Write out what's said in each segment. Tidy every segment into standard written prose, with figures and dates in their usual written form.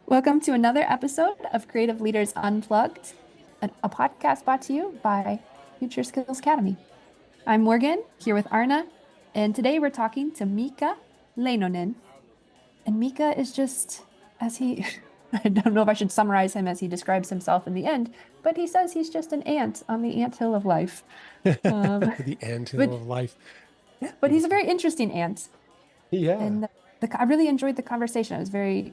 Welcome to another episode of Creative Leaders Unplugged, a podcast brought to you by Future Skills Academy. I'm Morgan, here with Arna, and today we're talking to Miikka Leinonen. And Miikka is just, as he, I don't know if I should summarize him as he describes himself in the end, but he says he's just an ant on the anthill of life. Um, The anthill but of life. but he's a very interesting ant, Yeah. and I really enjoyed the conversation. It was very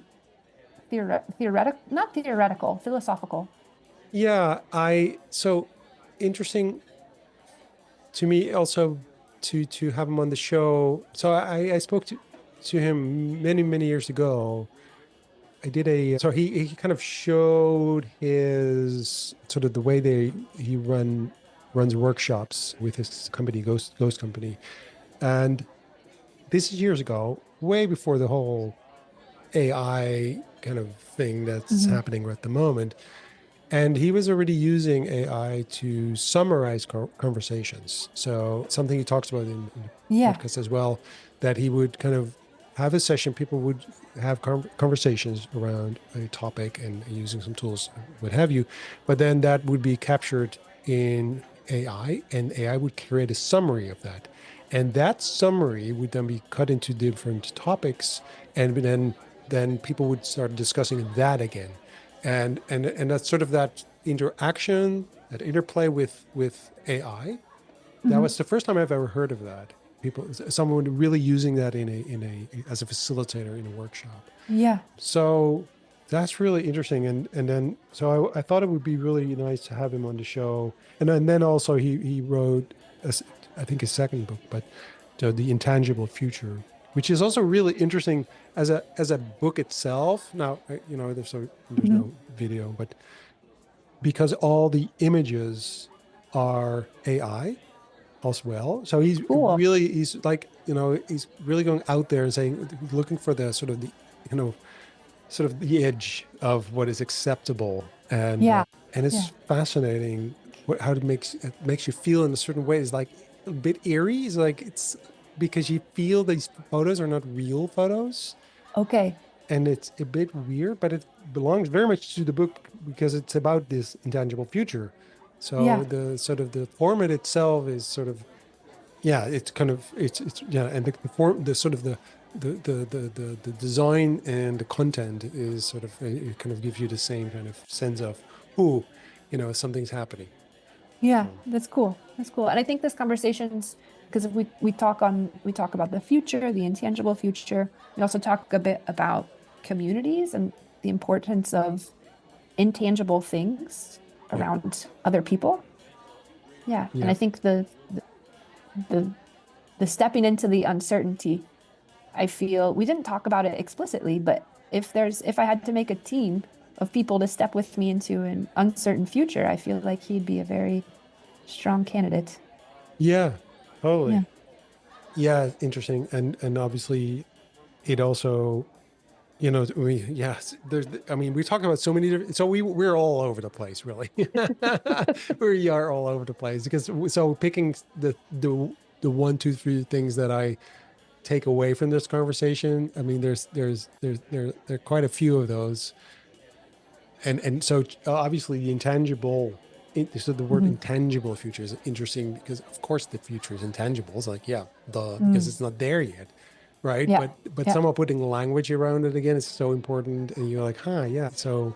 theoretical, not theoretical, philosophical. Yeah. So interesting to me also to have him on the show. So I spoke to him many years ago. I did so he kind of showed his sort of the way he runs workshops with his company, Ghost Company. And this is years ago, way before the whole AI kind of thing that's Mhm. happening at the moment. And he was already using AI to summarize conversations. So something he talks about in the Yeah. podcast as well, that he would kind of have a session. People would have conversations around a topic and using some tools, what have you. But then that would be captured in AI, and AI would create a summary of that. And that summary would then be cut into different topics, and then people would start discussing that again, and that's sort of that interaction, that interplay with AI. That Mhm. was the first time I've ever heard of that. Someone really using that in a as a facilitator in a workshop. Yeah. So that's really interesting. And then so I thought it would be really nice to have him on the show. And then also he wrote I think his second book, but the Intangible Future, which is also really interesting as a book itself. Now there's Mhm. no video, but because all the images are AI as well. So Cool. he's like, he's really going out there and saying, looking for the sort of the, you know, sort of the edge of what is acceptable. Yeah. And it's Yeah. fascinating how it makes you feel in a certain way. It's like a bit eerie. It's like, it's because you feel these photos are not real photos, Okay. and it's a bit weird, but it belongs very much to the book because it's about this intangible future. So Yeah. the sort of the format itself is sort of, yeah, it's kind of it's yeah, and the form, the sort of the design and the content is sort of, it kind of gives you the same kind of sense of, ooh, something's happening. Yeah. So That's cool. That's cool. And I think this conversation's because we talk about the future, the intangible future. We also talk a bit about communities and the importance of intangible things yeah, around other people. Yeah. And I yeah, think the the stepping into the uncertainty, I feel we didn't talk about it explicitly, but if I had to make a team of people to step with me into an uncertain future, I feel like he'd be a very strong candidate. yeah, Yeah. totally. Yeah, interesting. And obviously it also, yes, I mean, we talk about so many different, so we're all over the place, really. We are all over the place because, so picking the one, two, three things that I take away from this conversation. I mean, there are quite a few of those. And so obviously the intangible, so the word Mhm. intangible future is interesting because of course the future is intangible. It's like, yeah, because Mm. it's not there yet, right? Yeah. But Yeah. somehow putting language around it again is so important, and you're like, huh, yeah. So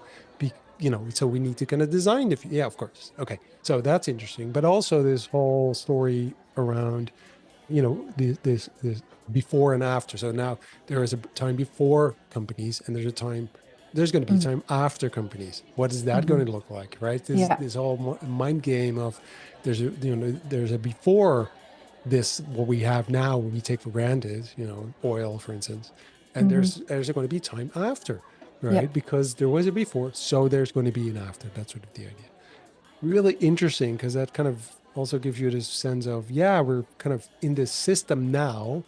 so we need to kind of design yeah, of course, okay. So that's interesting, but also this whole story around, this before and after. So now there is a time before companies, and there's going to be a Mm. time after companies. What is that Mhm. going to look like, right? This Yeah. this whole mind game of, there's a before this, what we have now, what we take for granted, oil, for instance, and Hmm. there's going to be time after, Yeah. right? Because there was a before, so there's going to be an after. That's sort of the idea. Really interesting because that kind of also gives you this sense of, yeah, we're kind of in this system now,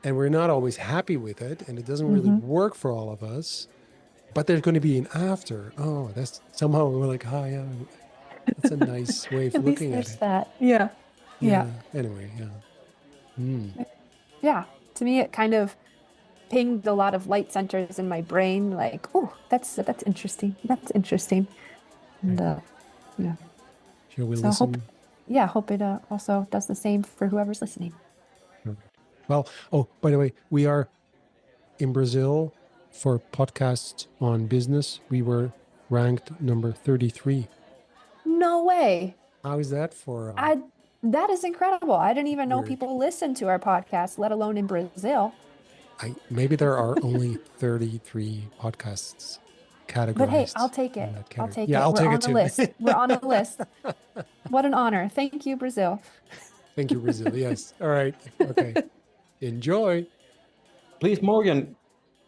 and we're not always happy with it, and it doesn't really Hmm. work for all of us, but there's going to be an after. Oh, that's somehow, we're like, oh yeah, that's a nice way of At least looking at there's it. that. Yeah. Yeah. Yeah, anyway, yeah. Hmm. Yeah. To me, it kind of pinged a lot of light centers in my brain, like, oh, that's interesting. That's interesting. And yeah. Shall we So listen? hope it also does the same for whoever's listening. Well, oh, by the way, we are in Brazil for podcasts on business. We were ranked number 33. No way. How is that for That is incredible. I didn't even know weird? people listen to our podcast, let alone in Brazil. Maybe there are only 33 podcasts But hey, I'll categorized take in it. that I'll category. take Yeah, it. I'll We're take on it the too. list. We're on the list. What an honor. Thank you, Brazil. Thank you, Brazil. Yes. All right. Okay. Enjoy. Please, Morgan,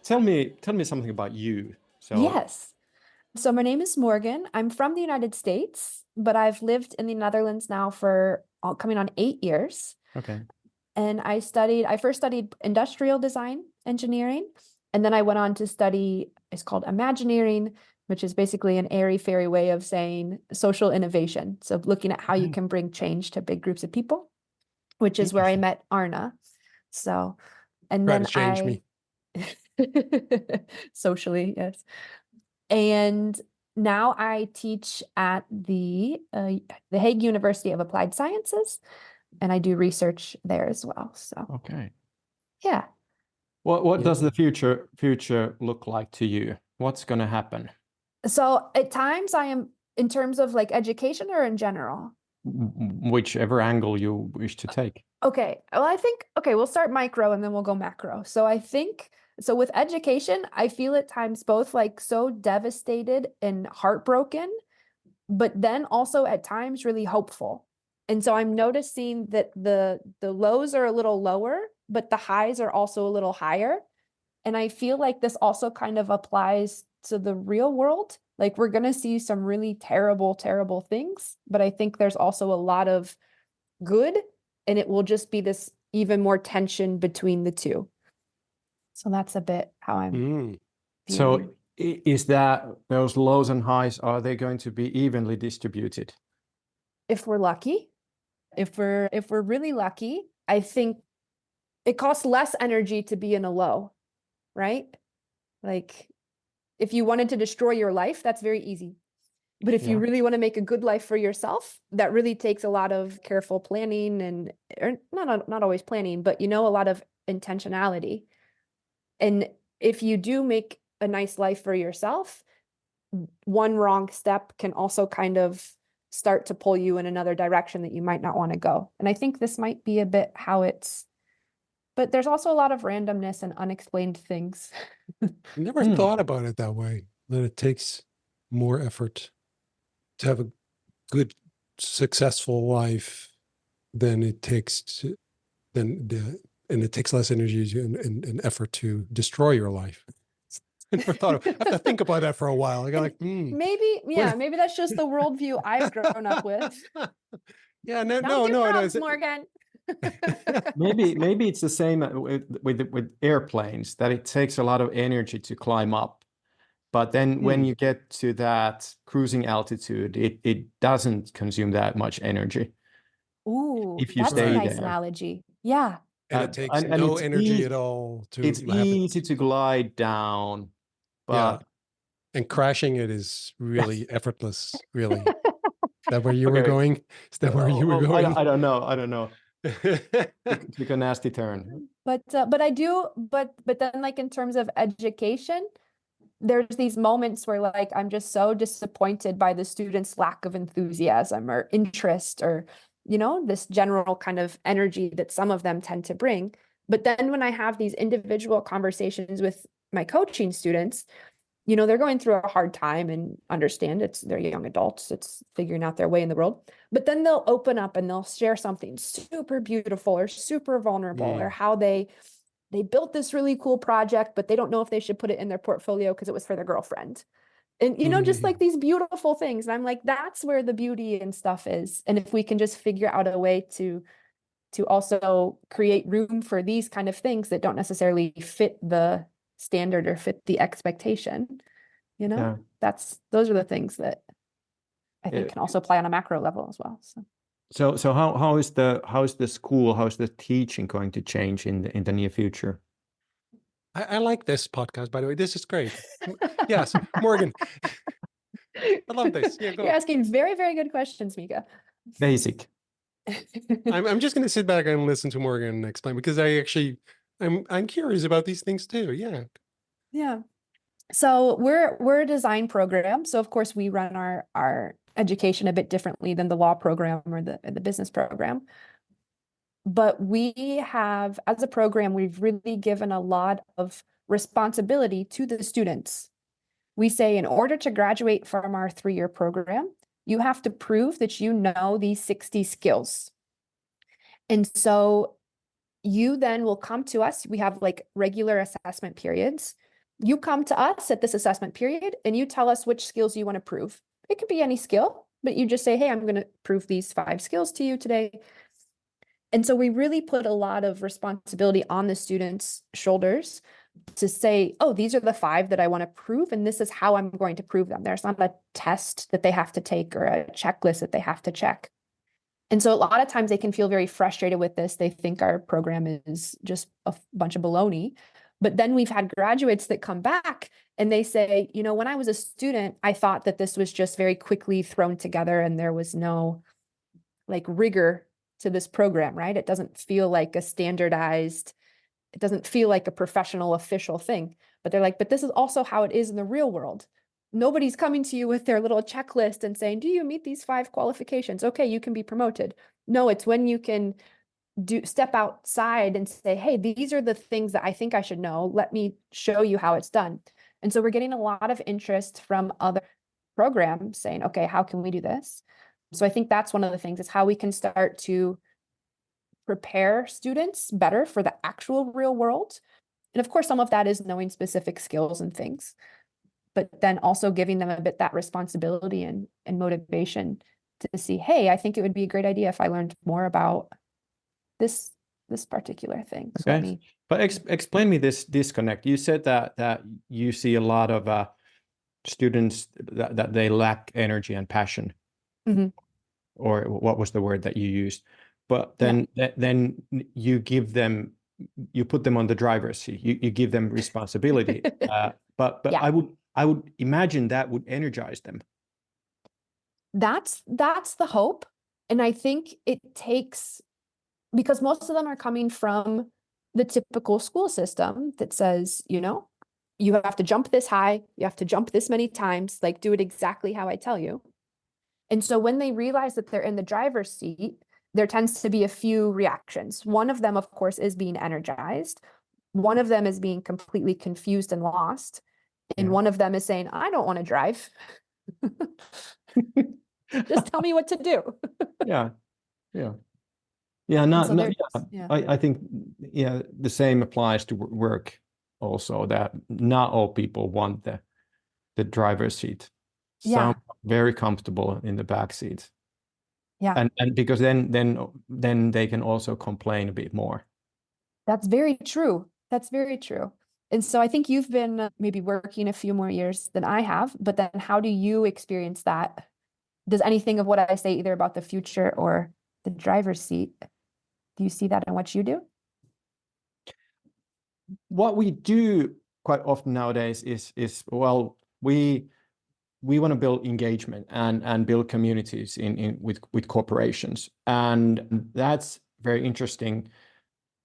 tell me something about you. Yes. So my name is Morgan. I'm from the United States, but I've lived in the Netherlands now for coming on 8 years. Okay. And I first studied industrial design engineering, and then I went on to study, it's called Imagineering, which is basically an airy-fairy way of saying social innovation. So looking at how you can bring change to big groups of people, which is where I met Arna. So, and Try then to change me. socially, yes. And now I teach at the Hague University of Applied Sciences, and I do research there as well. So Okay. yeah. What does the future look like to you? What's going to happen? So at times I am, in terms of like education or in general? Whichever angle you wish to take. Okay. Well, I think, okay, we'll start micro and then we'll go macro. So I think, so with education, I feel at times both like so devastated and heartbroken, but then also at times really hopeful. And so I'm noticing that the lows are a little lower, but the highs are also a little higher. And I feel like this also kind of applies to the real world. Like we're going to see some really terrible, terrible things, but I think there's also a lot of good, and it will just be this even more tension between the two. So that's a bit how I'm viewing. So is that those lows and highs, are they going to be evenly distributed? If we're lucky, if we're really lucky, I think it costs less energy to be in a low, right? Like if you wanted to destroy your life, that's very easy. But if you really want to make a good life for yourself, that really takes a lot of careful planning and or not always planning, but a lot of intentionality. And if you do make a nice life for yourself, one wrong step can also kind of start to pull you in another direction that you might not want to go. And I think this might be a bit how it's, but there's also a lot of randomness and unexplained things. I never thought about it that way, that it takes more effort to have a good, successful life than it takes to, and it takes less energy and effort to destroy your life. I never thought of, I have to think about that for a while. I got like, maybe that's just the worldview I've grown up with. Yeah, no, Morgan. maybe it's the same with airplanes, that it takes a lot of energy to climb up, but then when you get to that cruising altitude, it doesn't consume that much energy. Ooh, if you that's stay a nice there. analogy. Yeah. And it takes no energy at all to it's easy to glide down, but and crashing it is really effortless, really. Is that where you were going? Is that where you were going? I don't know. Took a nasty turn. But then like in terms of education, there's these moments where like I'm just so disappointed by the students' lack of enthusiasm or interest or this general kind of energy that some of them tend to bring. But then when I have these individual conversations with my coaching students, they're going through a hard time and understand they're young adults, it's figuring out their way in the world. But then they'll open up and they'll share something super beautiful or super vulnerable or how they built this really cool project, but they don't know if they should put it in their portfolio because it was for their girlfriend. And, just like these beautiful things. And I'm like, that's where the beauty and stuff is. And if we can just figure out a way to also create room for these kind of things that don't necessarily fit the standard or fit the expectation, those are the things that I think can also apply on a macro level as well. So how is the school, how is the teaching going to change in the near future? I like this podcast, by the way. This is great. Yes, Morgan, I love this. Yeah, go. You're asking very, very good questions, Miikka. Basic. I'm just going to sit back and listen to Morgan explain, because I'm curious about these things too. Yeah. Yeah. So we're a design program. So of course we run our education a bit differently than the law program or the business program. But we have, as a program, we've really given a lot of responsibility to the students. We say in order to graduate from our 3-year program, you have to prove that you know these 60 skills. And so you then will come to us. We have like regular assessment periods. You come to us at this assessment period and you tell us which skills you want to prove. It could be any skill, but you just say, hey, I'm going to prove these 5 skills to you today. And so we really put a lot of responsibility on the students' shoulders to say, oh, these are the 5 that I want to prove, and this is how I'm going to prove them. There's not a test that they have to take or a checklist that they have to check. And so a lot of times they can feel very frustrated with this. They think our program is just a bunch of baloney. But then we've had graduates that come back and they say, you know, when I was a student, I thought that this was just very quickly thrown together and there was no like rigor to this program, right? It doesn't feel like a standardized, it doesn't feel like a professional official thing. But they're like, but this is also how it is in the real world. Nobody's coming to you with their little checklist and saying, do you meet these 5 qualifications? Okay, you can be promoted. No, it's when you can step outside and say, hey, these are the things that I think I should know. Let me show you how it's done. And so we're getting a lot of interest from other programs saying, okay, how can we do this? So I think that's one of the things, is how we can start to prepare students better for the actual real world. And of course, some of that is knowing specific skills and things, but then also giving them a bit that responsibility and motivation to see, hey, I think it would be a great idea if I learned more about this particular thing. So Okay. But explain me this disconnect. You said that you see a lot of students that they lack energy and passion. Mm-hmm. Or what was the word that you used? But then you give them, you put them on the driver's seat. You give them responsibility. But Yeah. I would imagine that would energize them. That's the hope. And I think it takes, because most of them are coming from the typical school system that says, you know, you have to jump this high, you have to jump this many times, like do it exactly how I tell you. And so when they realize that they're in the driver's seat, there tends to be a few reactions. One of them, of course, is being energized. One of them is being completely confused and lost. And one of them is saying, I don't want to drive. Just tell me what to do. Yeah. I think the same applies to work also, that not all people want the driver's seat. Some very comfortable in the back seat. Yeah. And because then they can also complain a bit more. That's very true. That's very true. And so I think you've been maybe working a few more years than I have, but then how do you experience that? Does anything of what I say, either about the future or the driver's seat, do you see that in what you do? What we do quite often nowadays is well, we want to build engagement and build communities with corporations. And that's very interesting,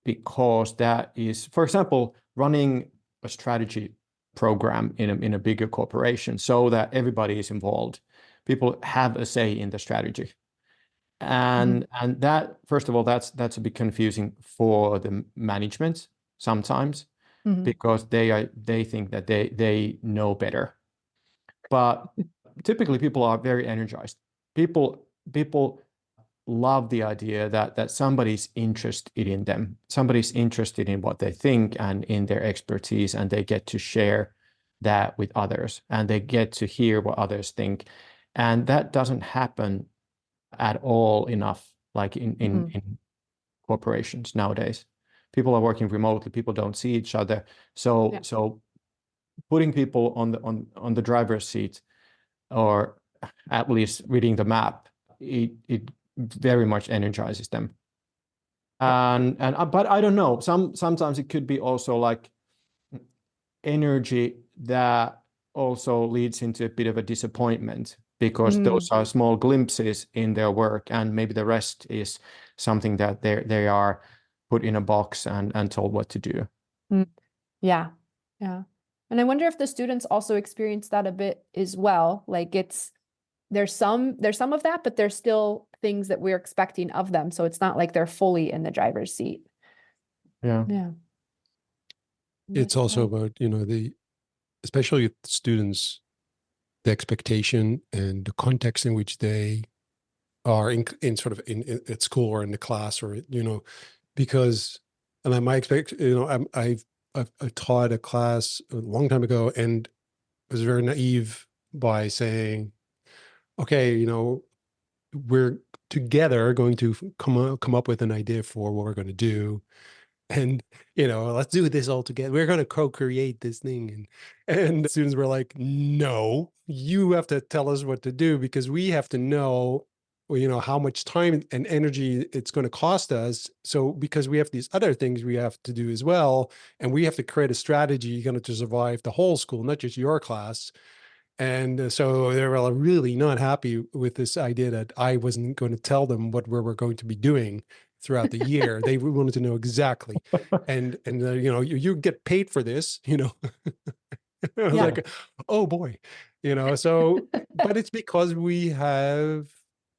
because that is, for example, running a strategy program in a bigger corporation so that everybody is involved. People have a say in the strategy. And that, first of all, that's a bit confusing for the management sometimes, because they think that they know better. But typically people are very energized. People love the idea that somebody's interested in them. Somebody's interested in what they think and in their expertise, and they get to share that with others, and they get to hear what others think. And that doesn't happen at all enough, like in corporations nowadays. People are working remotely. People don't see each other. So putting people on the driver's seat, or at least reading the map, it very much energizes them. And but I don't know. Sometimes it could be also like energy that also leads into a bit of a disappointment, because those are small glimpses in their work, and maybe the rest is something that they are put in a box and told what to do. Yeah. And I wonder if the students also experience that a bit as well. Like there's some of that, but there's still things that we're expecting of them. So it's not like they're fully in the driver's seat. Yeah. It's also about, especially with students, the expectation and the context in which they are in sort of in at school or in the class, or because, and I might expect, I've taught a class a long time ago and was very naive by saying, okay, we're together going to come up with an idea for what we're going to do, and let's do this all together. We're going to co-create this thing, and students were like, no, you have to tell us what to do, because we have to know, how much time and energy it's going to cost us. So because we have these other things we have to do as well, and we have to create a strategy going to survive the whole school, not just your class. And so they were really not happy with this idea that I wasn't going to tell them what we were going to be doing throughout the year. They wanted to know exactly. And you get paid for this, I was like, oh boy, so, but it's because we have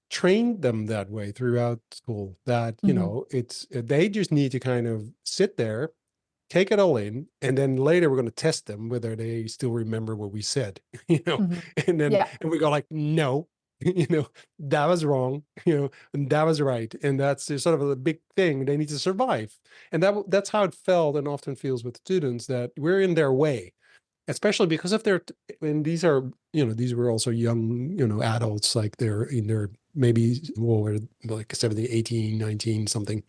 trained them that way throughout school, that, they just need to kind of sit there, take it all in, and then later we're going to test them whether they still remember what we said, and then and we go like, no, that was wrong, and that was right. And that's sort of a big thing. They need to survive. And that's how it felt and often feels with students, that we're in their way, especially because of and these are, these were also young, adults, like they're in their maybe more like 17, 18, 19, something.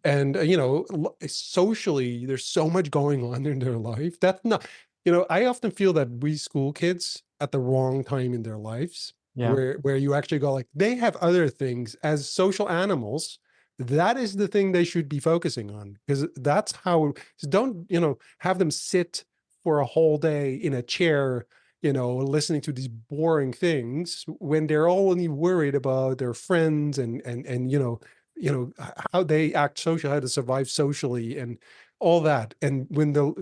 And, socially, there's so much going on in their life. That's not, I often feel that we school kids at the wrong time in their lives, where you actually go like, they have other things as social animals. That is the thing they should be focusing on, because that's how, don't, have them sit for a whole day in a chair, listening to these boring things, when they're only worried about their friends and how they act social, how to survive socially, and all that. And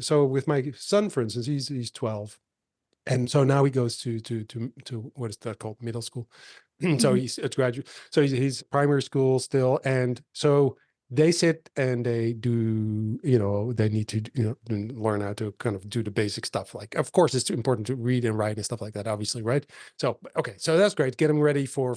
so with my son, for instance, he's 12, and so now he goes to what is that called, middle school. So it's graduate, so he's primary school still, and so they sit and they do, they need to, learn how to kind of do the basic stuff. Like, of course, it's important to read and write and stuff like that, obviously, right? So, okay, so that's great. Get them ready for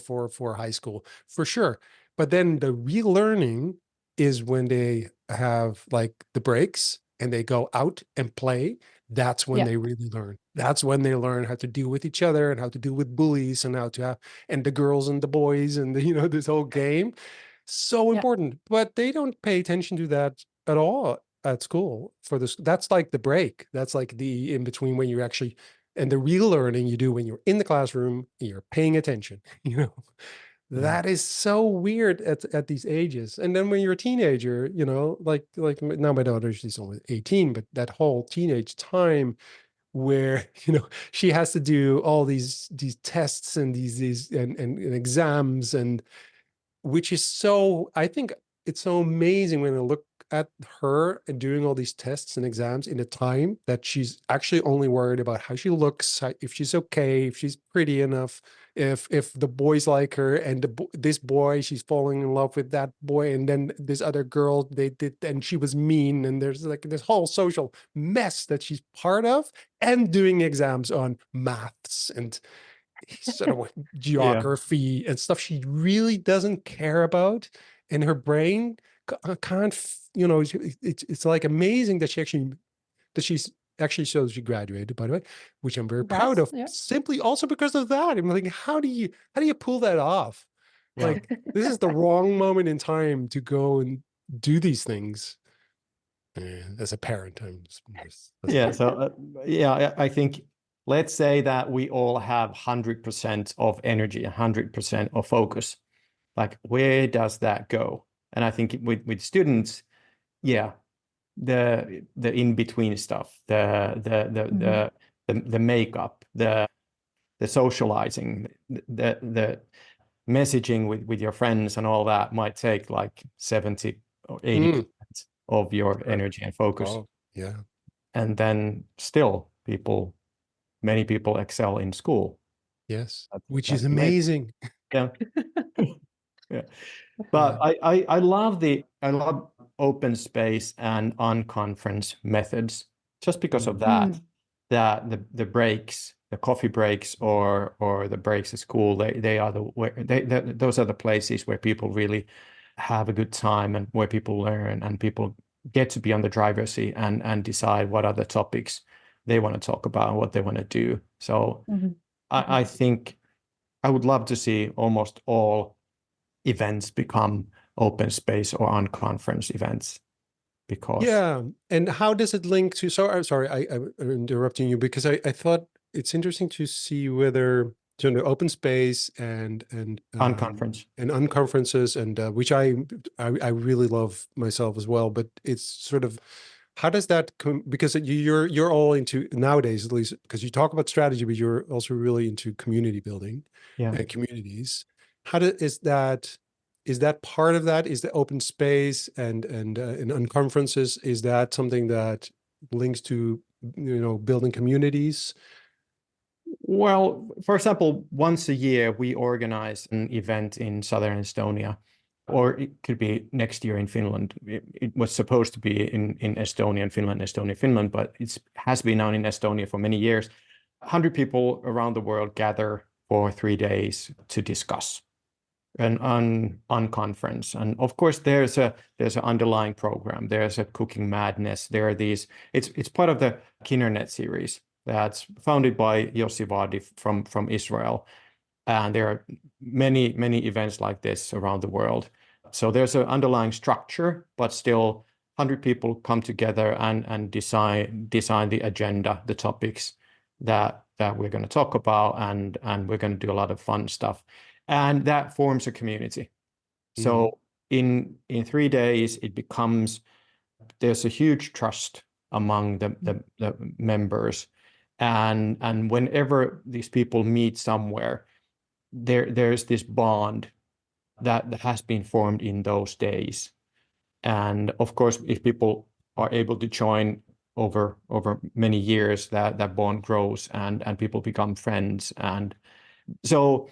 high school, for sure. But then the relearning is when they have like the breaks and they go out and play. That's when they really learn. That's when they learn how to deal with each other and how to deal with bullies, and how to have, and the girls and the boys, and this whole game. So important, but they don't pay attention to that at all at school for this. That's like the break. That's like the in between, when you actually, and the real learning you do when you're in the classroom, you're paying attention, That is so weird at these ages. And then when you're a teenager, like now my daughter, she's only 18, but that whole teenage time where, she has to do all these tests and these and exams, and which is so, I think it's so amazing when I look at her and doing all these tests and exams in a time that she's actually only worried about how she looks, if she's okay, if she's pretty enough, if the boys like her, and this boy, she's falling in love with that boy, and then this other girl, they did, and she was mean, and there's like this whole social mess that she's part of, and doing exams on maths and sort of geography and stuff she really doesn't care about, and her brain can't, it's like amazing that she's actually shows she graduated, by the way, which I'm very proud of, simply also because of that. I'm like, how do you pull that off? Like, this is the wrong moment in time to go and do these things. As a parent, I think, let's say that we all have 100% of energy, 100% of focus. Like, where does that go? And I think with students, the in between stuff, the makeup, the socializing, the messaging with your friends and all that might take like 70 or 80% of your energy and focus. Oh, yeah. And then still many people excel in school. Yes. That's Which is amazing. amazing. Yeah. Yeah. But I love open space and on-conference methods just because of that. That the breaks, the coffee breaks or the breaks at school, they are those are the places where people really have a good time and where people learn and people get to be on the driver's seat and decide what are the topics they want to talk about and what they want to do. So I think I would love to see almost all events become open space or on conference events because Yeah. And how does it link to, so I'm sorry, I'm interrupting you because I thought it's interesting to see whether open space and on conference and unconferences and which I really love myself as well, but it's sort of, how does that come, because you're all into nowadays, at least because you talk about strategy, but you're also really into community building and communities. How is that part of that? Is the open space and unconferences, is that something that links to building communities? Well, for example, once a year we organize an event in southern Estonia, or it could be next year in Finland. It was supposed to be in Estonia and Finland, Estonia, Finland, but it has been now in Estonia for many years. 100 people around the world gather for 3 days to discuss on conference. And of course, there's an underlying program. There's a cooking madness. There are these. It's part of the Kinnernet series that's founded by Yossi Vadi from Israel. And there are many events like this around the world. So there's an underlying structure, but still 100 people come together and design the agenda, the topics that we're going to talk about, and we're going to do a lot of fun stuff. And that forms a community. So in 3 days, there's a huge trust among the members. And whenever these people meet somewhere, there's this bond that has been formed in those days. And of course, if people are able to join over many years, that bond grows and people become friends. And so,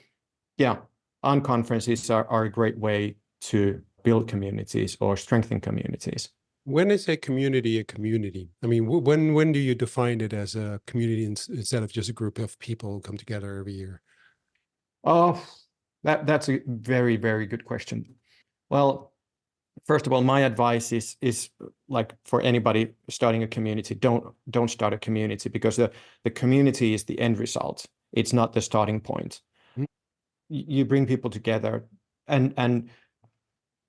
yeah, unconferences are a great way to build communities or strengthen communities. When is a community a community? I mean, when do you define it as a community instead of just a group of people who come together every year? Oh, that's a very, very good question. Well, first of all, my advice is like for anybody starting a community, don't start a community, because the community is the end result. It's not the starting point. You bring people together, and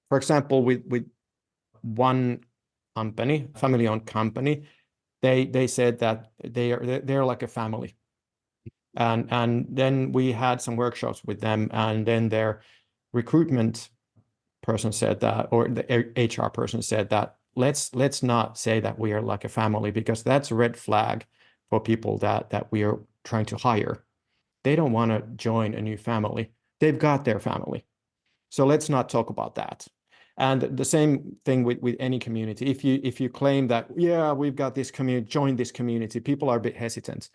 for example, with one company, family-owned company, they said that they're like a family. And then we had some workshops with them, and then their recruitment person said that, or the HR person said that, let's not say that we are like a family, because that's a red flag for people that we are trying to hire. They don't want to join a new family. They've got their family. So let's not talk about that. And the same thing with any community. If you claim that, yeah, we've got this community, join this community, people are a bit hesitant.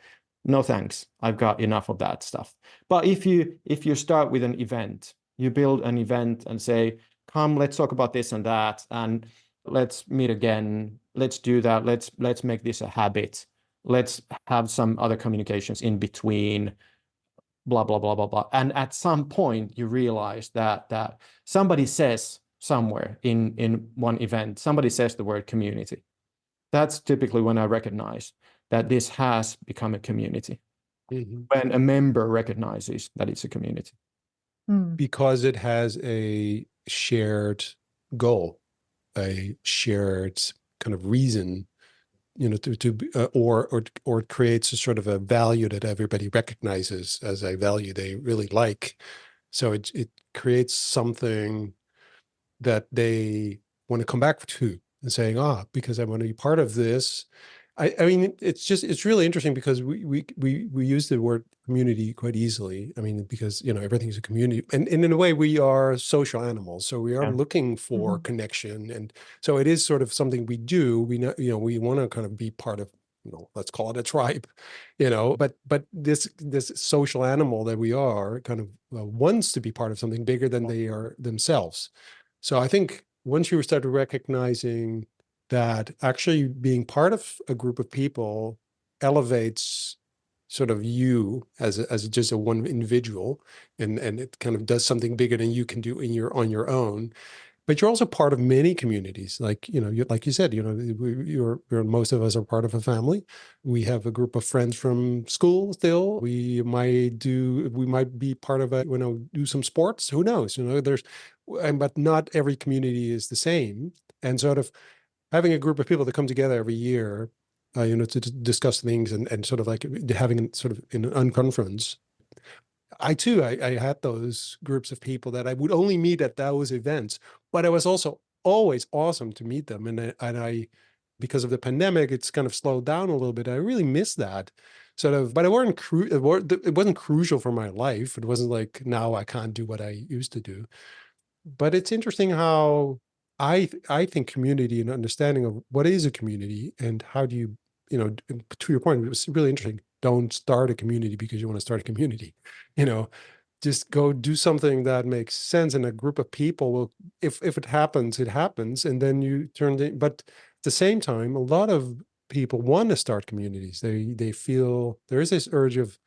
No thanks. I've got enough of that stuff. But if you start with an event, you build an event and say, come, let's talk about this and that, and let's meet again. Let's do that. Let's make this a habit. Let's have some other communications in between, blah, blah, blah, blah, blah. And at some point you realize that somebody says somewhere in one event, somebody says the word community. That's typically when I recognize that this has become a community. When a member recognizes that it's a community. Because it has a shared goal, a shared kind of reason, or it creates a sort of a value that everybody recognizes as a value they really like. So it creates something that they want to come back to and saying, because I want to be part of this. I mean, it's really interesting because we use the word community quite easily. I mean, because everything's a community, and in a way we are social animals, so we are looking for connection, and so it is sort of something we do. We know, we want to kind of be part of, let's call it a tribe, but this social animal that we are kind of wants to be part of something bigger than they are themselves. So I think once you start recognizing that actually being part of a group of people elevates sort of you as just a one individual, and it kind of does something bigger than you can do on your own. But you're also part of many communities, like like you said, most of us are part of a family. We have a group of friends from school still. We might be part of do some sports. Who knows? But not every community is the same, and sort of having a group of people that come together every year, to discuss things and sort of like having sort of in an unconference. I had those groups of people that I would only meet at those events, but it was also always awesome to meet them. And I because of the pandemic, it's kind of slowed down a little bit. I really miss that sort of, but it wasn't crucial for my life. It wasn't like now I can't do what I used to do. But it's interesting how I think community and understanding of what is a community and how do you, to your point, it was really interesting. Don't start a community because you want to start a community, just go do something that makes sense. And a group of people will, if it happens, it happens. And then you turn it, but at the same time, a lot of people want to start communities. They feel there is this urge of,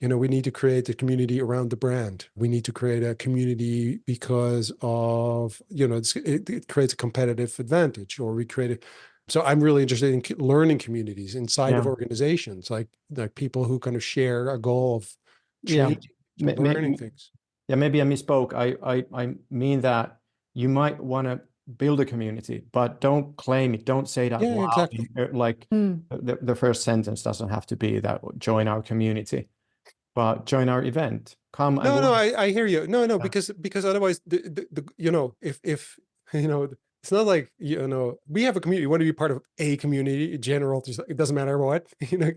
we need to create a community around the brand. We need to create a community because of, it creates a competitive advantage, or we create it. So I'm really interested in learning communities inside of organizations, like people who kind of share a goal of changing, learning things. Yeah, maybe I misspoke. I mean that you might want to build a community, but don't claim it. Don't say that. Yeah, wow, exactly. like the first sentence doesn't have to be that join our community. But join our event. Come and No, I hear you. No, because otherwise, if it's not like we have a community. You want to be part of a community, general. It doesn't matter what.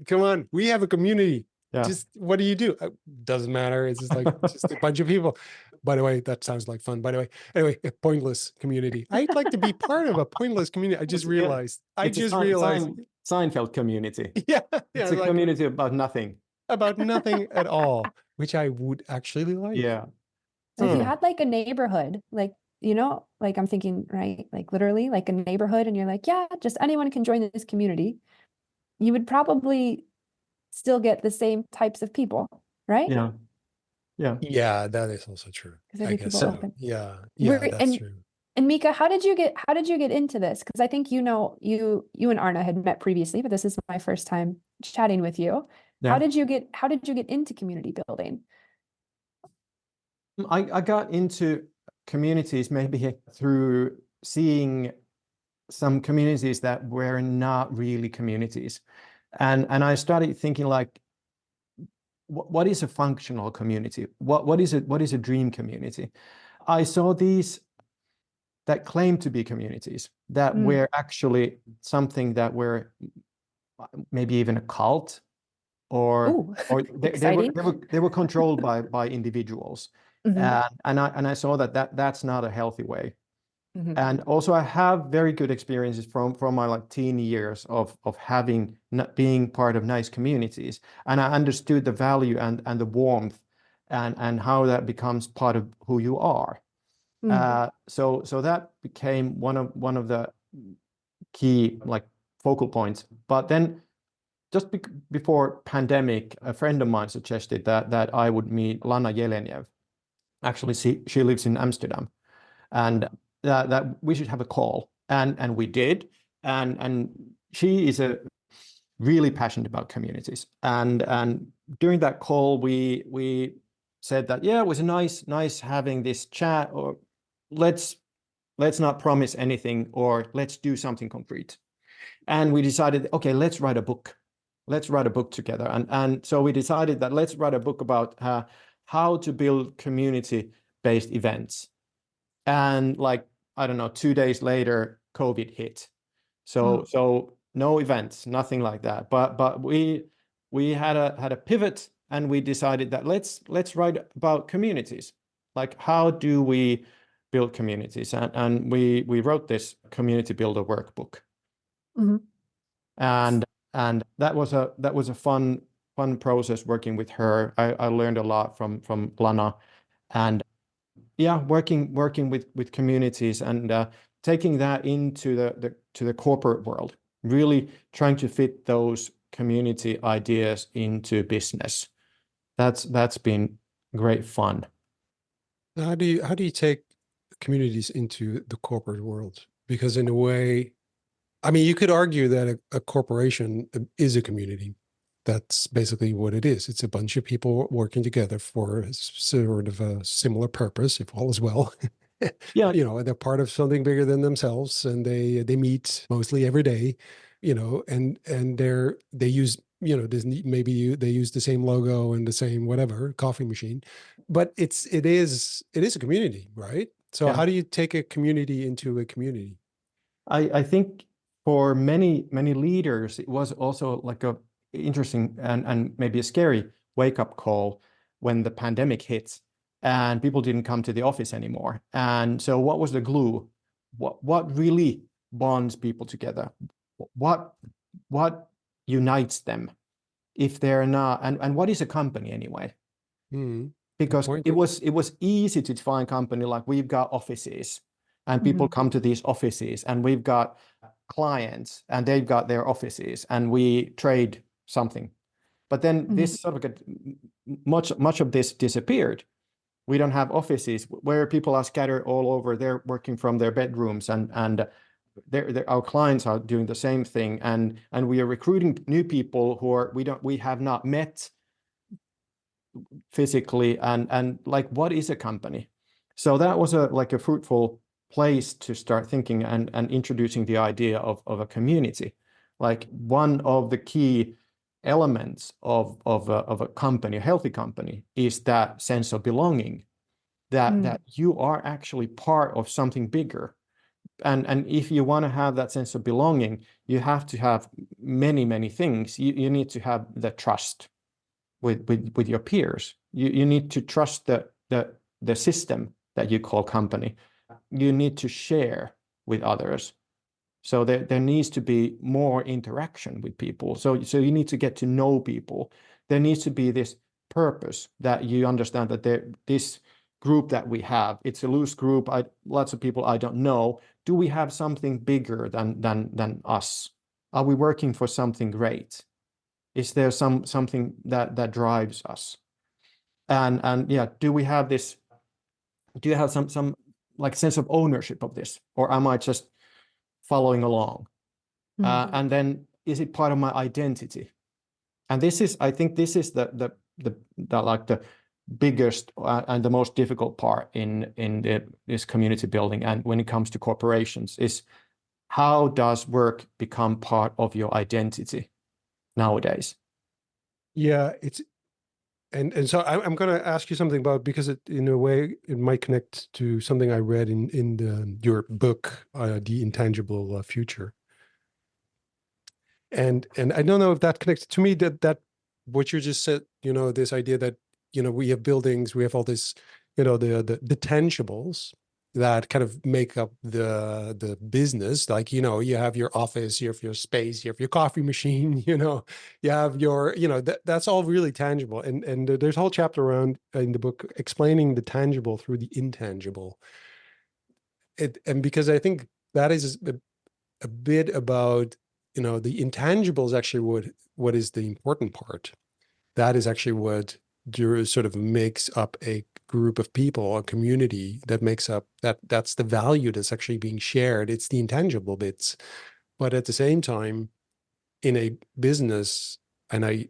Come on, we have a community. Yeah. Just what do you do? Doesn't matter. It's just like just a bunch of people. By the way, that sounds like fun. By the way, anyway, a pointless community. I'd like to be part of a pointless community. I just realized. Seinfeld community. Yeah, it's a community about nothing. About nothing at all, which I would actually like. Yeah. So if you had like a neighborhood, like, like I'm thinking, right, like literally like a neighborhood, and you're like, yeah, just anyone can join this community, you would probably still get the same types of people, right? Yeah, that is also true. I guess so. Yeah, that's true. And Miikka, how did you get into this? Because I think you and Arna had met previously, but this is my first time chatting with you. Yeah. How did you get into community building? I got into communities maybe through seeing some communities that were not really communities. And I started thinking like, what is a functional community? What is a dream community? I saw these that claimed to be communities that were actually something that were maybe even a cult, or they were controlled by individuals. And I saw that's not a healthy way. And also I have very good experiences from my like teen years of being part of nice communities, and I understood the value and the warmth and how that becomes part of who you are. So that became one of the key like focal points. But then just before pandemic, a friend of mine suggested that I would meet Lana Jeleniev. Actually, she lives in Amsterdam, and that we should have a call, and we did, and she is a really passionate about communities, and during that call we said that it was nice having this chat, or let's not promise anything, or let's do something concrete. And we decided, okay, let's write a book together, and so we decided that let's write a book about how to build community-based events. And like, I don't know, 2 days later, COVID hit. So no events, nothing like that. But we had a pivot, and we decided that let's write about communities. Like, how do we build communities? And we wrote this community builder workbook. Mhm. And that was a fun process working with her. I learned a lot from Lana, and yeah, working with communities, and taking that into the corporate world, really trying to fit those community ideas into business. That's been great fun. How do you take communities into the corporate world? Because in a way, I mean, you could argue that a corporation is a community. That's basically what it is. It's a bunch of people working together for sort of a similar purpose, if all is well. Yeah, They're part of something bigger than themselves, and they meet mostly every day, and they use, maybe they use the same logo and the same whatever coffee machine, but it is a community, right? So yeah. how do you take a community into a community? I think for many leaders, it was also like a interesting and maybe a scary wake-up call when the pandemic hit and people didn't come to the office anymore. And so what was the glue? What really bonds people together? What unites them if they're not, and what is a company anyway? Hmm. Good Because point. it was easy to define company like we've got offices and people come to these offices, and we've got clients and they've got their offices, and we trade something. But then this sort of got, much of this disappeared. We don't have offices where people are scattered all over. They're working from their bedrooms, and our clients are doing the same thing, and we are recruiting new people who we have not met physically, and like, what is a company? So that was like a fruitful place to start thinking and introducing the idea of a community. Like, one of the key elements of a company, a healthy company, is that sense of belonging, that you are actually part of something bigger. And if you want to have that sense of belonging, you have to have many things. You need to have the trust with your peers. You need to trust the system that you call company. You need to share with others. So there needs to be more interaction with people. So you need to get to know people. There needs to be this purpose that you understand that this group that we have, it's a loose group. Lots of people I don't know. Do we have something bigger than us? Are we working for something great? Is there something that drives us? And yeah, do we have this? Do you have some like sense of ownership of this, or am I just following along? And then, is it part of my identity? And I think this is the like the biggest and the most difficult part in this community building, and when it comes to corporations, is how does work become part of your identity nowadays? Yeah, and so I'm going to ask you something about, because in a way it might connect to something I read in your book, The Intangible Future. And I don't know if that connects to me, that what you just said, this idea that, we have buildings, we have all this, the tangibles that kind of make up the business. Like, you have your office, you have your space, you have your coffee machine, you have your, that's all really tangible. And there's a whole chapter around in the book explaining the tangible through the intangible. And because I think that is a bit about, the intangibles, actually what is the important part. That is actually what sort of makes up a group of people, a community that makes up that's the value that's actually being shared. It's the intangible bits. But at the same time, in a business, and I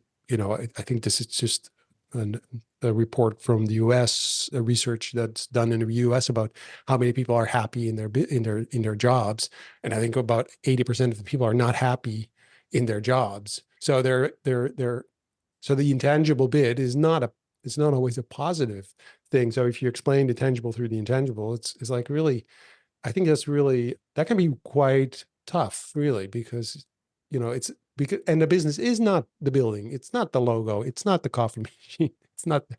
think this is just a report from the US, a research that's done in the US about how many people are happy in their jobs, and I think about 80% of the people are not happy in their jobs. So so the intangible bit is not always a positive thing. So if you explain the tangible through the intangible, it's like really I think that can be quite tough, really, because, it's because, and the business is not the building, it's not the logo, it's not the coffee machine, it's not the,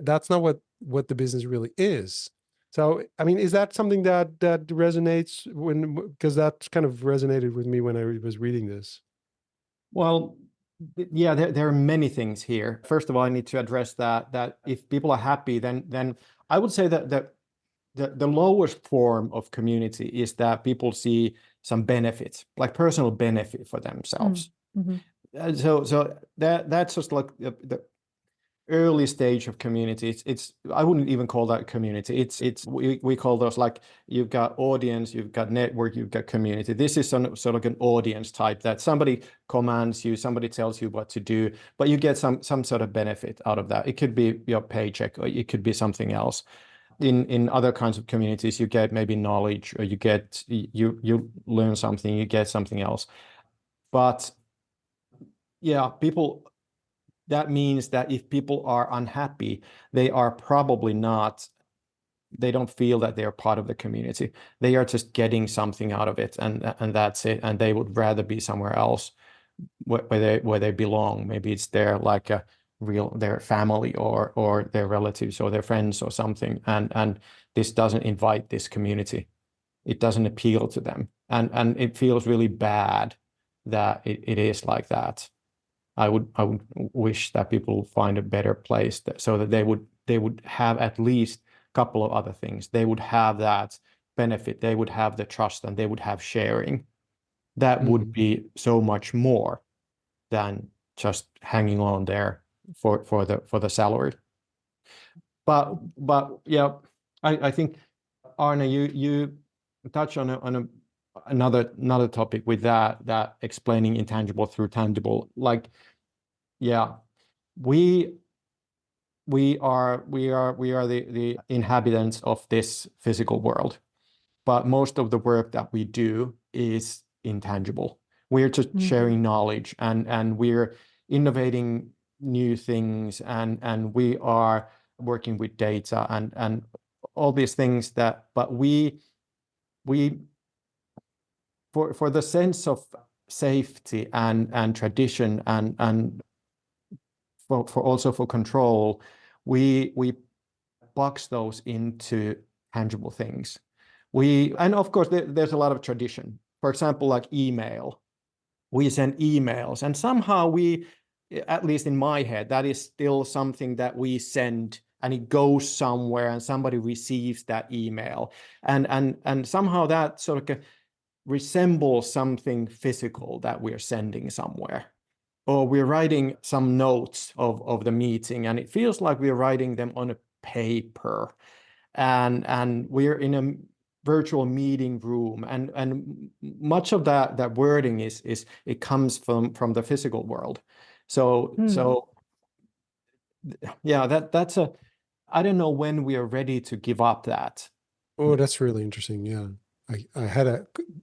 that's not what the business really is. So, I mean, is that something that resonates because that kind of resonated with me when I was reading this? Well, yeah, there are many things here. First of all, I need to address that if people are happy, then I would say that the lowest form of community is that people see some benefits, like personal benefit for themselves. Mm-hmm. So that's just like the early stage of community. It's I wouldn't even call that community. We call those, like, you've got audience, you've got network, you've got community. This is sort of like an audience type, that somebody commands you, somebody tells you what to do, but you get some sort of benefit out of that. It could be your paycheck, or it could be something else. In other kinds of communities, you get maybe knowledge, or you learn something, you get something else. But yeah, that means that if people are unhappy, they don't feel that they are part of the community. They are just getting something out of it, and that's it. And they would rather be somewhere else where they belong. Maybe it's their their family, or their relatives, or their friends, or something. And this doesn't invite this community. It doesn't appeal to them, and it feels really bad that it is like that. I would wish that people find a better place, so that they would have at least a couple of other things. They would have that benefit, they would have the trust, and they would have sharing. That would be so much more than just hanging on there for the salary. But yeah, I think, Arne, you touch on another topic with that explaining intangible through tangible. Like, yeah, we are the inhabitants of this physical world, but most of the work that we do is intangible. We're just sharing knowledge, and we're innovating new things, and we are working with data, and all these things but we for the sense of safety and tradition, and for also for control, we box those into tangible things. And of course there's a lot of tradition. For example, like email. We send emails, and somehow at least in my head, that is still something that we send, and it goes somewhere, and somebody receives that email, and somehow that sort of resembles something physical that we're sending somewhere. Or we're writing some notes of the meeting, and it feels like we're writing them on a paper, and we're in a virtual meeting room, and much of that wording is it comes from the physical world. So yeah, that's I don't know when we are ready to give up that. Oh, that's really interesting. Yeah.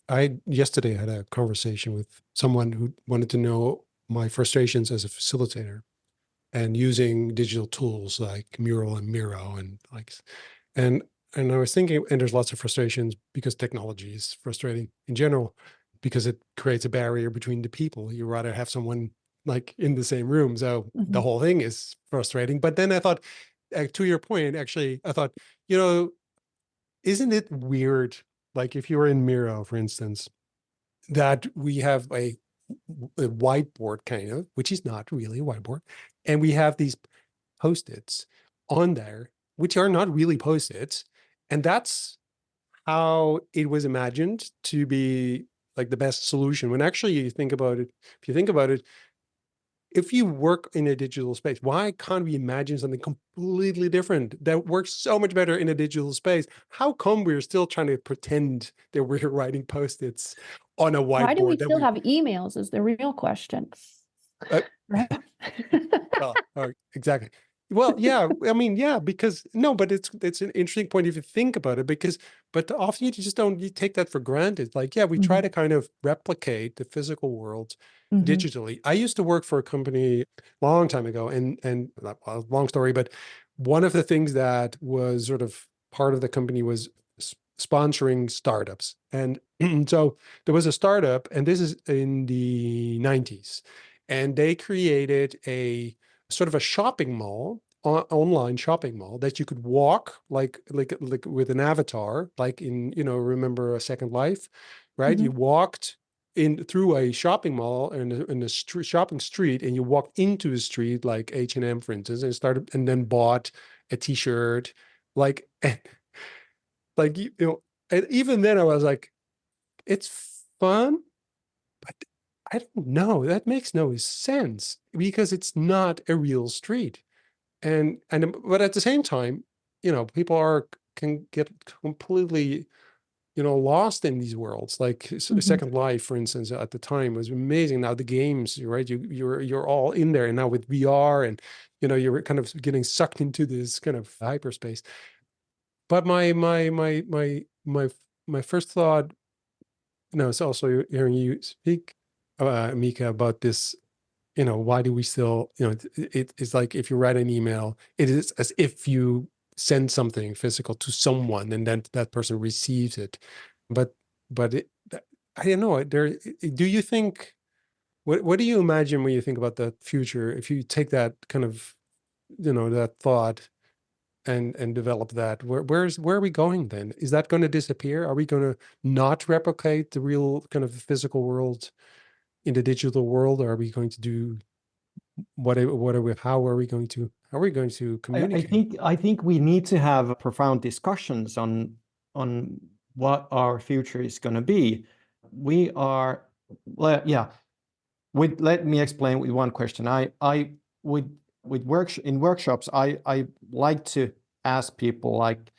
I yesterday had a conversation with someone who wanted to know my frustrations as a facilitator and using digital tools like Mural and Miro, and I was thinking, and there's lots of frustrations because technology is frustrating in general, because it creates a barrier between the people. You rather have someone like in the same room. So the whole thing is frustrating. But then I thought, to your point, actually, I thought, isn't it weird? Like if you were in Miro, for instance, that we have a whiteboard kind of, which is not really a whiteboard, and we have these post-its on there, which are not really post-its, and that's how it was imagined to be like the best solution. When actually you think about it, if you think about it, if you work in a digital space, why can't we imagine something completely different that works so much better in a digital space? How come we're still trying to pretend that we're writing post-its on a whiteboard? Why do we still have emails is the real question. Right? Exactly. Well, yeah, I mean, yeah, because no, but it's an interesting point if you think about it, but often you just don't, you take that for granted. Like, yeah, we try to kind of replicate the physical world digitally. I used to work for a company a long time ago, and well, long story, but one of the things that was sort of part of the company was sponsoring startups. And so there was a startup, and this is in the 90s, and they created a sort of a shopping mall, online shopping mall, that you could walk like with an avatar, like in, remember A Second Life, right? Mhm. You walked in through a shopping mall in a shopping street, and you walked into a street like H&M, for instance, and then bought a t-shirt, like like and even then I was like, it's fun, but I don't know, that makes no sense because it's not a real street. And but at the same time, people can get completely, lost in these worlds. Like Mhm. Second Life, for instance, at the time was amazing. Now the games, right? You're all in there, and now with VR, and you're kind of getting sucked into this kind of hyperspace. But my first thought, is also hearing you speak, Miikka, about this. Why do we still, it's like if you write an email, it is as if you send something physical to someone, and then that person receives it. But I don't know. Do you think? What do you imagine when you think about the future? If you take that kind of, that thought and develop that, where are we going then? Is that going to disappear? Are we going to not replicate the real kind of physical world in the digital world? Or are we going to do how are we going to communicate? I think we need to have profound discussions on what our future is going to be. We are, well, yeah. Let me explain with one question. I with in workshops, I like to ask people, like,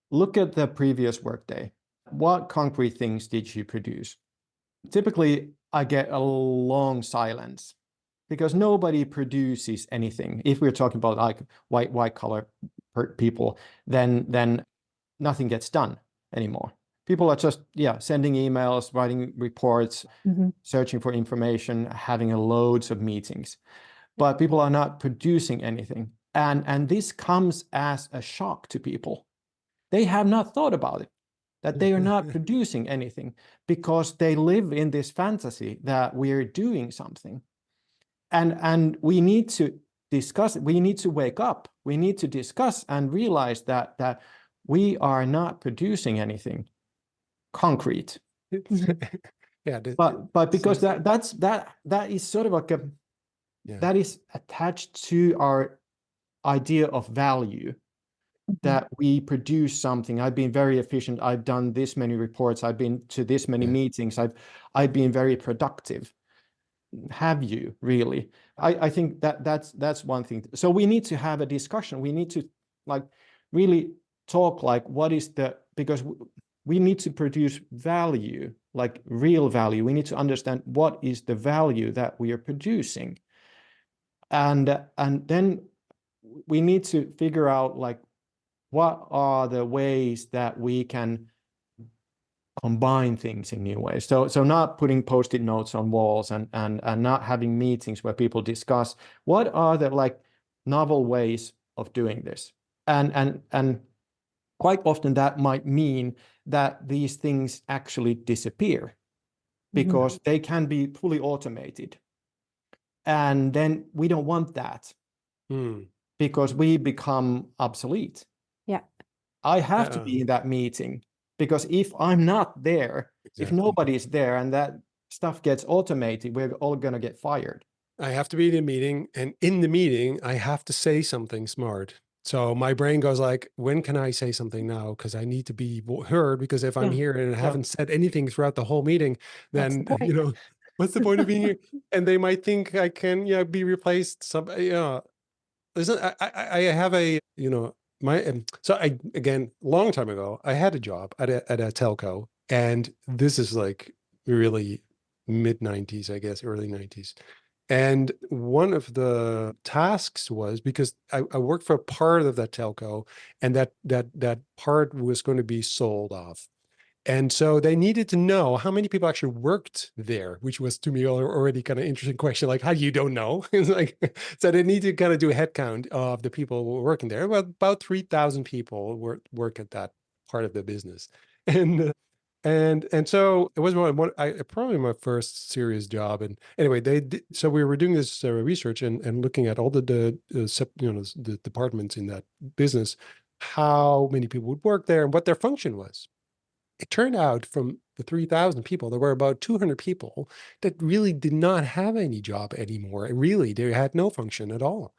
look at the previous workday. What concrete things did you produce? Typically, I get a long silence because nobody produces anything. If we're talking about like white collar people, then nothing gets done anymore. People are just sending emails, writing reports, Mhm. searching for information, having loads of meetings, but people are not producing anything. And this comes as a shock to people. They have not thought about it, that they are not producing anything, because they live in this fantasy that we're doing something. And we need to discuss it. We need to wake up. We need to discuss and realize that we are not producing anything concrete. Yeah, But because that is sort of like that is attached to our idea of value, that we produce something. I've been very efficient. I've done this many reports. I've been to this many meetings. I've been very productive. Have you really? I think that's one thing. So we need to have a discussion. We need to like really talk like what is because we need to produce value, like real value. We need to understand what is the value that we are producing. And then we need to figure out like what are the ways that we can combine things in new ways. So not putting post-it notes on walls and not having meetings where people discuss what are the like novel ways of doing this. And quite often that might mean that these things actually disappear because they can be fully automated. And then we don't want that because we become obsolete. Yeah. I have to be in that meeting, because if I'm not there, if nobody's there and that stuff gets automated, we're all going to get fired. I have to be in a meeting, and in the meeting, I have to say something smart. So my brain goes like, when can I say something now? Because I need to be heard, because if I'm here and I haven't said anything throughout the whole meeting, then, what's the point of being here? And they might think I can, be replaced. Listen, I have a, so again, long time ago, I had a job at a telco, and this is like really mid 90s, I guess, early 90s. And one of the tasks was, because I worked for a part of that telco, and that part was going to be sold off. And so they needed to know how many people actually worked there, which was to me already kind of interesting question. Like, how you don't know? It's like, so they need to kind of do a head count of the people who were working there. Well, about 3,000 people work at that part of the business. And so it was probably my first serious job. And anyway, so we were doing this research and looking at all the departments in that business, how many people would work there and what their function was. It turned out from the 3,000 people, there were about 200 people that really did not have any job anymore. Really, they had no function at all.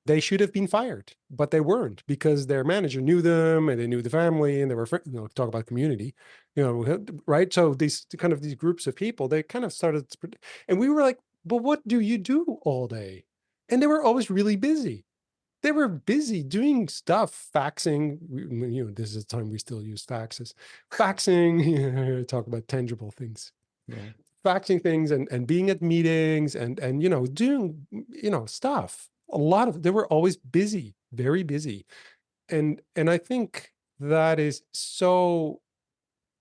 They should have been fired, but they weren't, because their manager knew them and they knew the family, and they were, talk about community, right? So these groups of people, they kind of started, and we were like, but what do you do all day? And they were always really busy. They were busy doing stuff, faxing. This is a time we still use faxes. Faxing, talk about tangible things. Yeah. Faxing things and being at meetings and doing, stuff. They were always busy, very busy. And I think that is so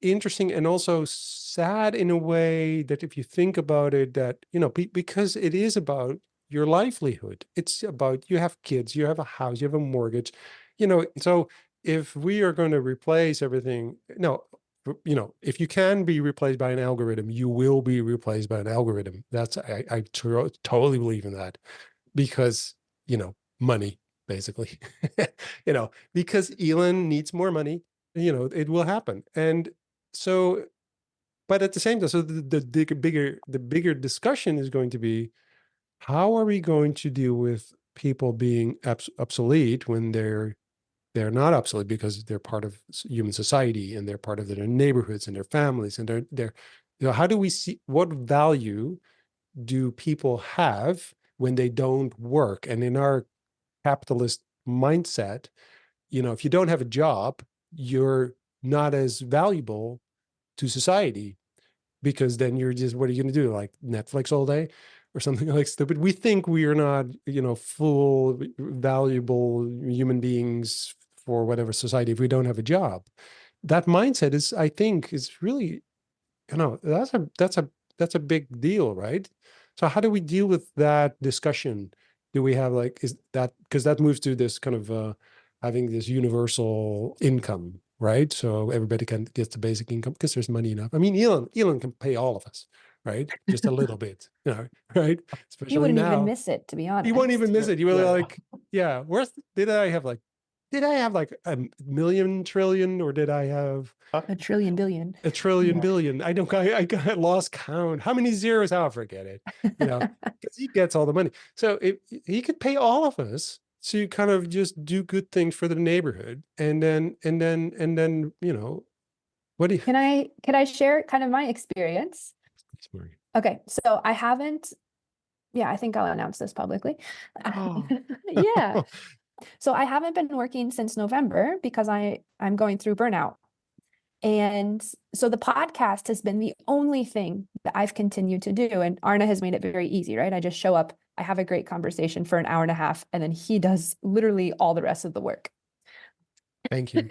interesting and also sad in a way, that if you think about it, that, because it is about your livelihood. It's about, you have kids, you have a house, you have a mortgage, so if we are going to replace everything, no, if you can be replaced by an algorithm, you will be replaced by an algorithm. I totally believe in that, because, money, basically, because Elon needs more money, it will happen. And so, but at the same time, so the bigger discussion is going to be, how are we going to deal with people being obsolete when they're not obsolete, because they're part of human society and they're part of their neighborhoods and their families, and they're how do we see, what value do people have when they don't work? And in our capitalist mindset, if you don't have a job, you're not as valuable to society, because then you're just, what are you going to do, like Netflix all day or something like stupid? We think we are not, full valuable human beings for whatever society if we don't have a job. That mindset is, I think, is really, that's a big deal, right? So how do we deal with that discussion? Do we have, like, is that, because that moves to this kind of having this universal income, right? So everybody can get the basic income because there's money enough. I mean, Elon can pay all of us, right? Just a little bit, right? Especially You wouldn't now. even miss it, to be honest. You won't even miss it. You will Yeah. like, yeah. Did I have like a million trillion, or did I have A trillion billion. a trillion Yeah. billion? I got lost count. How many zeros? I'll forget it. Because he gets all the money. So if he could pay all of us to kind of just do good things for the neighborhood, and then what do you? Can I share kind of my experience? Okay, so I haven't, I think I'll announce this publicly. Oh. Yeah. So I haven't been working since November because I'm going through burnout. And so the podcast has been the only thing that I've continued to do. And Arna has made it very easy, right? I just show up, I have a great conversation for an hour and a half, and then he does literally all the rest of the work. Thank you.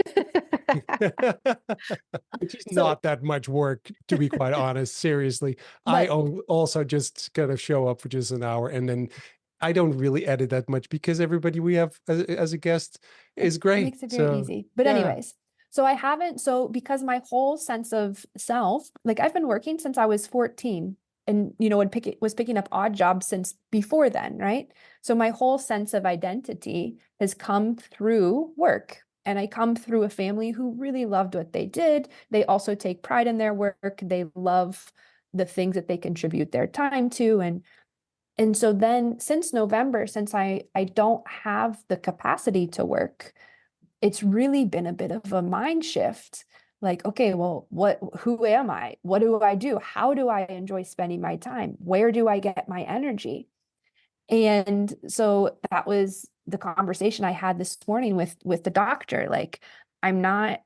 Which is not that much work, to be quite honest. Seriously, I also just kind of show up for just an hour, and then I don't really edit that much, because everybody we have as a guest is great. It makes it very easy. But anyways, so I haven't, because my whole sense of self, like I've been working since I was 14, and was picking up odd jobs since before then, right? So my whole sense of identity has come through work. And I come through a family who really loved what they did. They also take pride in their work. They love the things that they contribute their time to. And so then since November, since I don't have the capacity to work, it's really been a bit of a mind shift. Like, okay, well, who am I? What do I do? How do I enjoy spending my time? Where do I get my energy? And so that was the conversation I had this morning with the doctor. Like, I'm not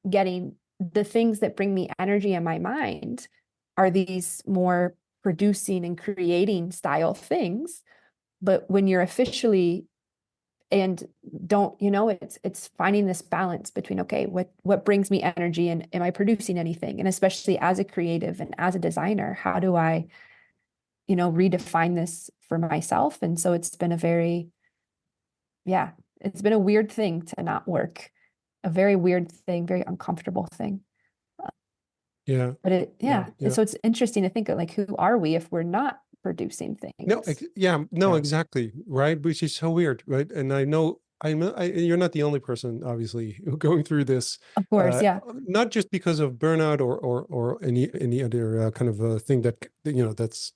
getting the things that bring me energy in my mind are these more producing and creating style things. But when you're officially and don't, it's finding this balance between, okay, what brings me energy, and am I producing anything? And especially as a creative and as a designer, how do I redefine this for myself? And so it's been it's been a weird thing to not work. a very weird thing, very uncomfortable thing. Yeah. But Yeah. so it's interesting to think of, like, who are we if we're not producing No, things? yeah, no, exactly, right? Which is so weird, right? And you're not the only person, obviously, going through this. Of course, yeah. Not just because of burnout or any other kind of thing that that's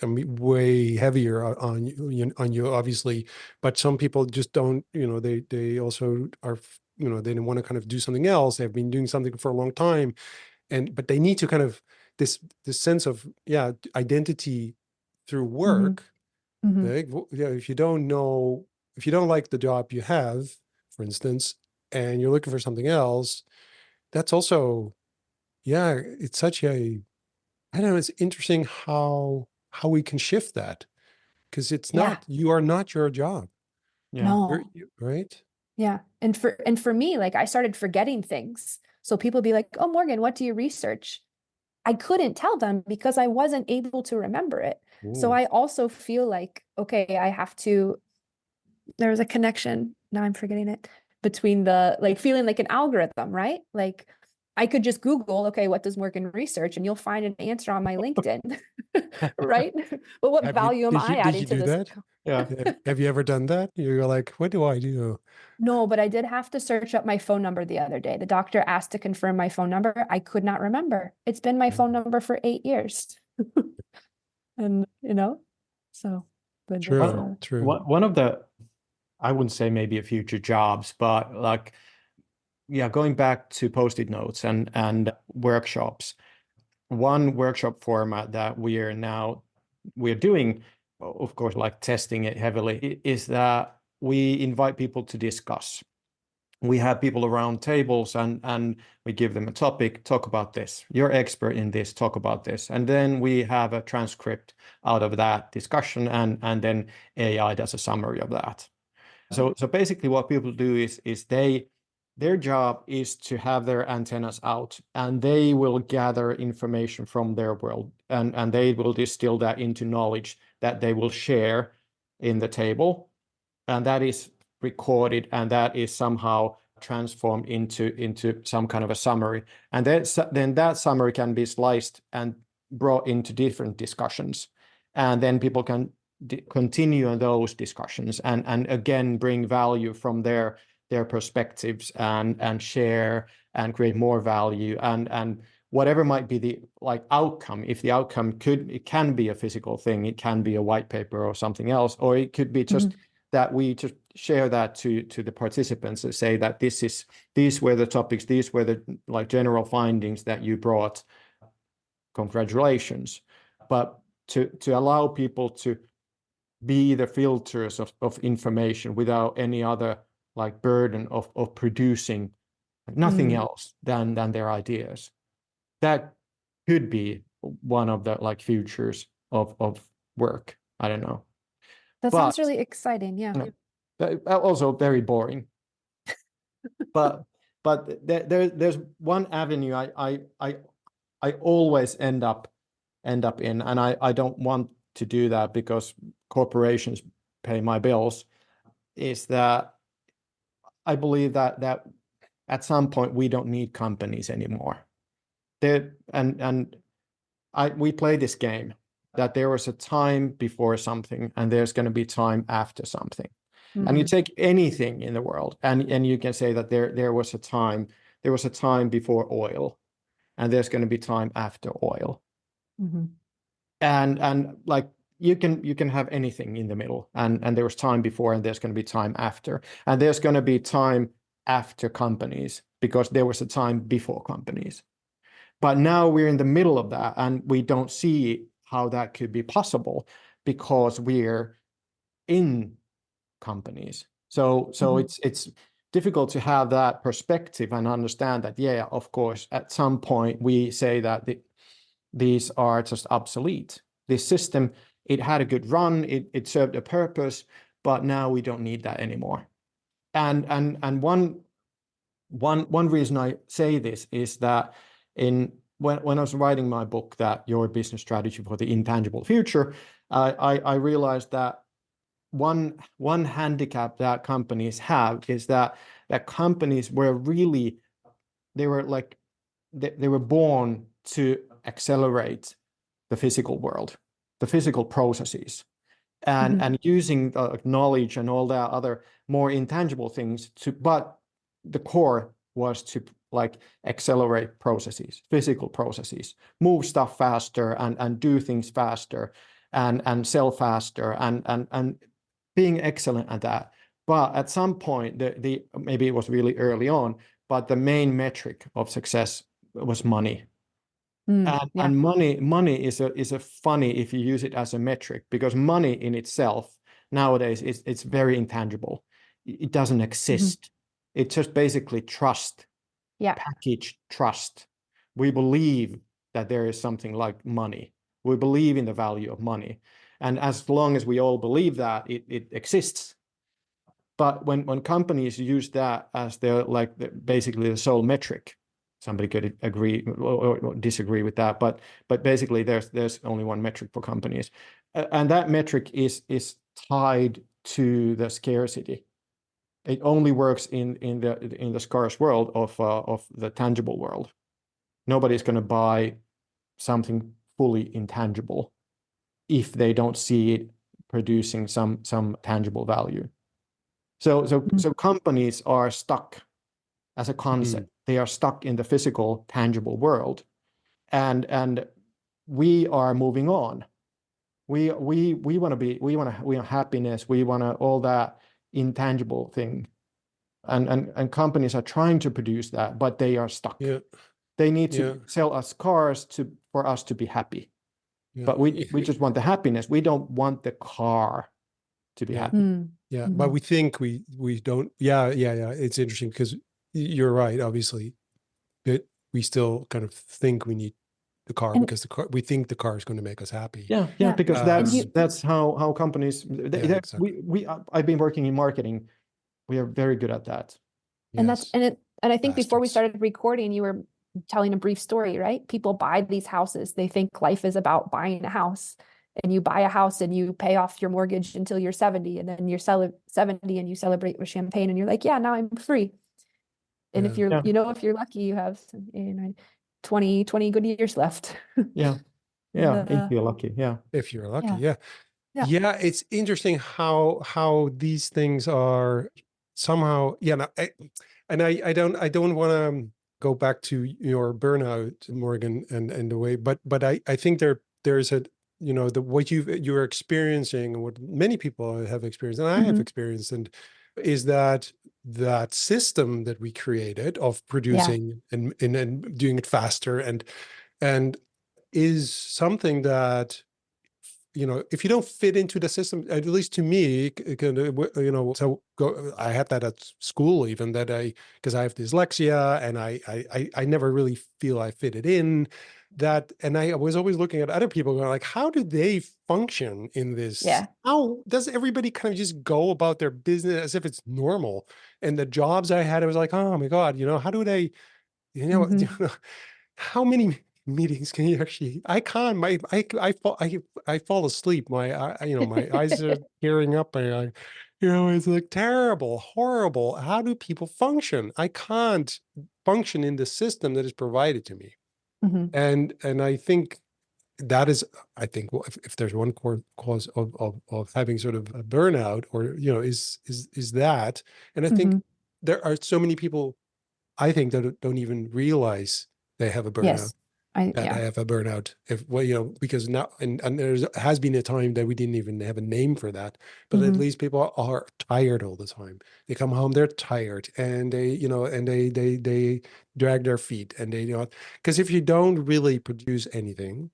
I mean, way heavier on you, obviously. But some people just don't, they also are, they want to kind of do something else. They've been doing something for a long time, but they need to kind of this sense of identity through work. Right? Yeah, if you don't like the job you have, for instance, and you're looking for something else, that's also, it's such a, I don't know, it's interesting how we can shift that, because you are not your job. Yeah. No. Right? Yeah. And for me, like, I started forgetting things. So people be like, "Oh, Morgan, what do you research?" I couldn't tell them because I wasn't able to remember it. So Ooh. I also feel like, okay, there was a connection, now I'm forgetting it, between the, like, feeling like an algorithm, right? Like, I could just Google, okay, what does Morgan research? And you'll find an answer on my LinkedIn, right? But what value am I Did adding you to do this? that? Yeah. Have you ever done that? You're like, what do I do? No, but I did have to search up my phone number the other day. The doctor asked to confirm my phone number. I could not remember. It's been my phone number for 8 years. And, so, but it's, True. One of the, I wouldn't say maybe a future jobs, but like, yeah, going back to post-it notes and workshops. One workshop format that we're doing, of course, like testing it heavily, is that we invite people to discuss. We have people around tables and we give them a topic, talk about this. You're expert in this, talk about this. And then we have a transcript out of that discussion, and then AI does a summary of that. So basically what people do is their job is to have their antennas out, and they will gather information from their world, and they will distill that into knowledge that they will share in the table, and that is recorded, and that is somehow transformed into some kind of a summary. And then that summary can be sliced and brought into different discussions, and then people can continue on those discussions and again bring value from their perspectives and share and create more value, and whatever might be the outcome. If the outcome it can be a physical thing, it can be a white paper or something else, or it could be just that we just share that to the participants and say that these were the topics, these were the general findings that you brought. Congratulations. But to allow people to be the filters of information without any other burden of producing nothing else than their ideas. That could be one of the futures of work. I don't know. that sounds really exciting. Yeah. Also very boring. but there's one avenue I always end up in, and I don't want to do that because corporations pay my bills, is that I believe that at some point we don't need companies anymore. We play this game that there was a time before something and there's going to be time after something. And you take anything in the world and you can say that there was a time before oil, and there's going to be time after oil. And you can have anything in the middle, and there was time before and there's going to be time after, and there's going to be time after companies because there was a time before companies. But now we're in the middle of that, and we don't see how that could be possible because we're in companies. So it's difficult to have that perspective and understand that, yeah, of course, at some point we say that these are just obsolete. This system, it had a good run, it served a purpose, but now we don't need that anymore. And one reason I say this is that when I was writing my book, that Your Business Strategy for the Intangible Future, I realized that one handicap that companies have is that that companies were really, they were like, they were born to accelerate the physical world, the physical processes, and using knowledge and all that other more intangible things but the core was to like accelerate processes, physical processes, move stuff faster and do things faster and sell faster and being excellent at that. But at some point, the maybe it was really early on, but the main metric of success was money. And money is a funny if you use it as a metric, because money in itself nowadays it's very intangible. It doesn't exist. It's just basically trust, package trust. We believe that there is something like money. We believe in the value of money, and as long as we all believe that, it exists. But when companies use that as their basically the sole metric, somebody could agree or disagree with that, but basically there's only one metric for companies, and that metric is tied to the scarcity. It only works in the scarce world of the tangible world. Nobody's going to buy something fully intangible if they don't see it producing some tangible value. So companies are stuck as a concept. They are stuck in the physical, tangible world, and we are moving on. We want happiness. We want all that intangible thing, and companies are trying to produce that, but they are stuck. Yeah. They need to sell us cars for us to be happy, but we just want the happiness. We don't want the car to be happy. Yeah, but we think we don't. Yeah. It's interesting because you're right, obviously, but we still kind of think we need the car because we think the car is going to make us happy. Yeah, because that's how companies. Exactly. I've been working in marketing. We are very good at that. And I think before we started recording, you were telling a brief story, right? People buy these houses. They think life is about buying a house. And you buy a house and you pay off your mortgage until you're 70, and then you're 70 and you celebrate with champagne and you're like, yeah, now I'm free. And if you're, if you're lucky, you have 20 good years left. Yeah. If you're lucky. Yeah. If you're lucky. Yeah. It's interesting how these things are somehow. I don't want to go back to your burnout, Morgan, and the way, but I think there's a, what you're experiencing and what many people have experienced, and I have experienced, and is that system that we created of producing and doing it faster and is something that, if you don't fit into the system, at least to me, I had that at school, even because I have dyslexia and I never really feel I fit it in. And I was always looking at other people going like, how do they function in this? Yeah. How does everybody kind of just go about their business as if it's normal? And the jobs I had, I was like, oh my God, how do they, how many meetings can you actually? I can't. I fall asleep. My my eyes are tearing up. It's like terrible, horrible. How do people function? I can't function in the system that is provided to me. And I think that is, if there's one core cause of having sort of a burnout, or is that. And I think there are so many people, I think, that don't even realize they have a burnout. Yes. I have a burnout. Because now, and there has been a time that we didn't even have a name for that, but at least people are tired all the time. They come home, they're tired, and they drag their feet, and because if you don't really produce anything,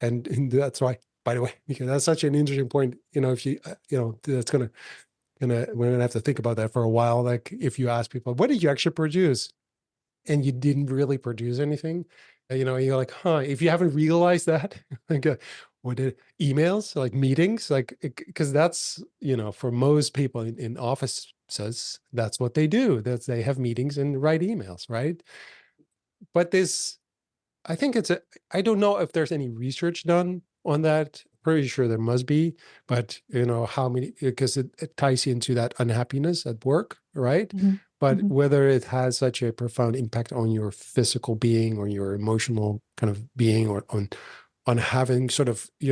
and that's why, by the way, because that's such an interesting point. If you, that's we're gonna have to think about that for a while. Like, if you ask people, what did you actually produce? And you didn't really produce anything, you're like, if you haven't realized that, like, what emails, like meetings, like, because that's, for most people in offices, that's what they do. They have meetings and write emails, right? But I think I don't know if there's any research done on that, pretty sure there must be, but how many, because it ties into that unhappiness at work, right? Mhm. But Mhm. whether it has such a profound impact on your physical being or your emotional kind of being, or on having sort of, to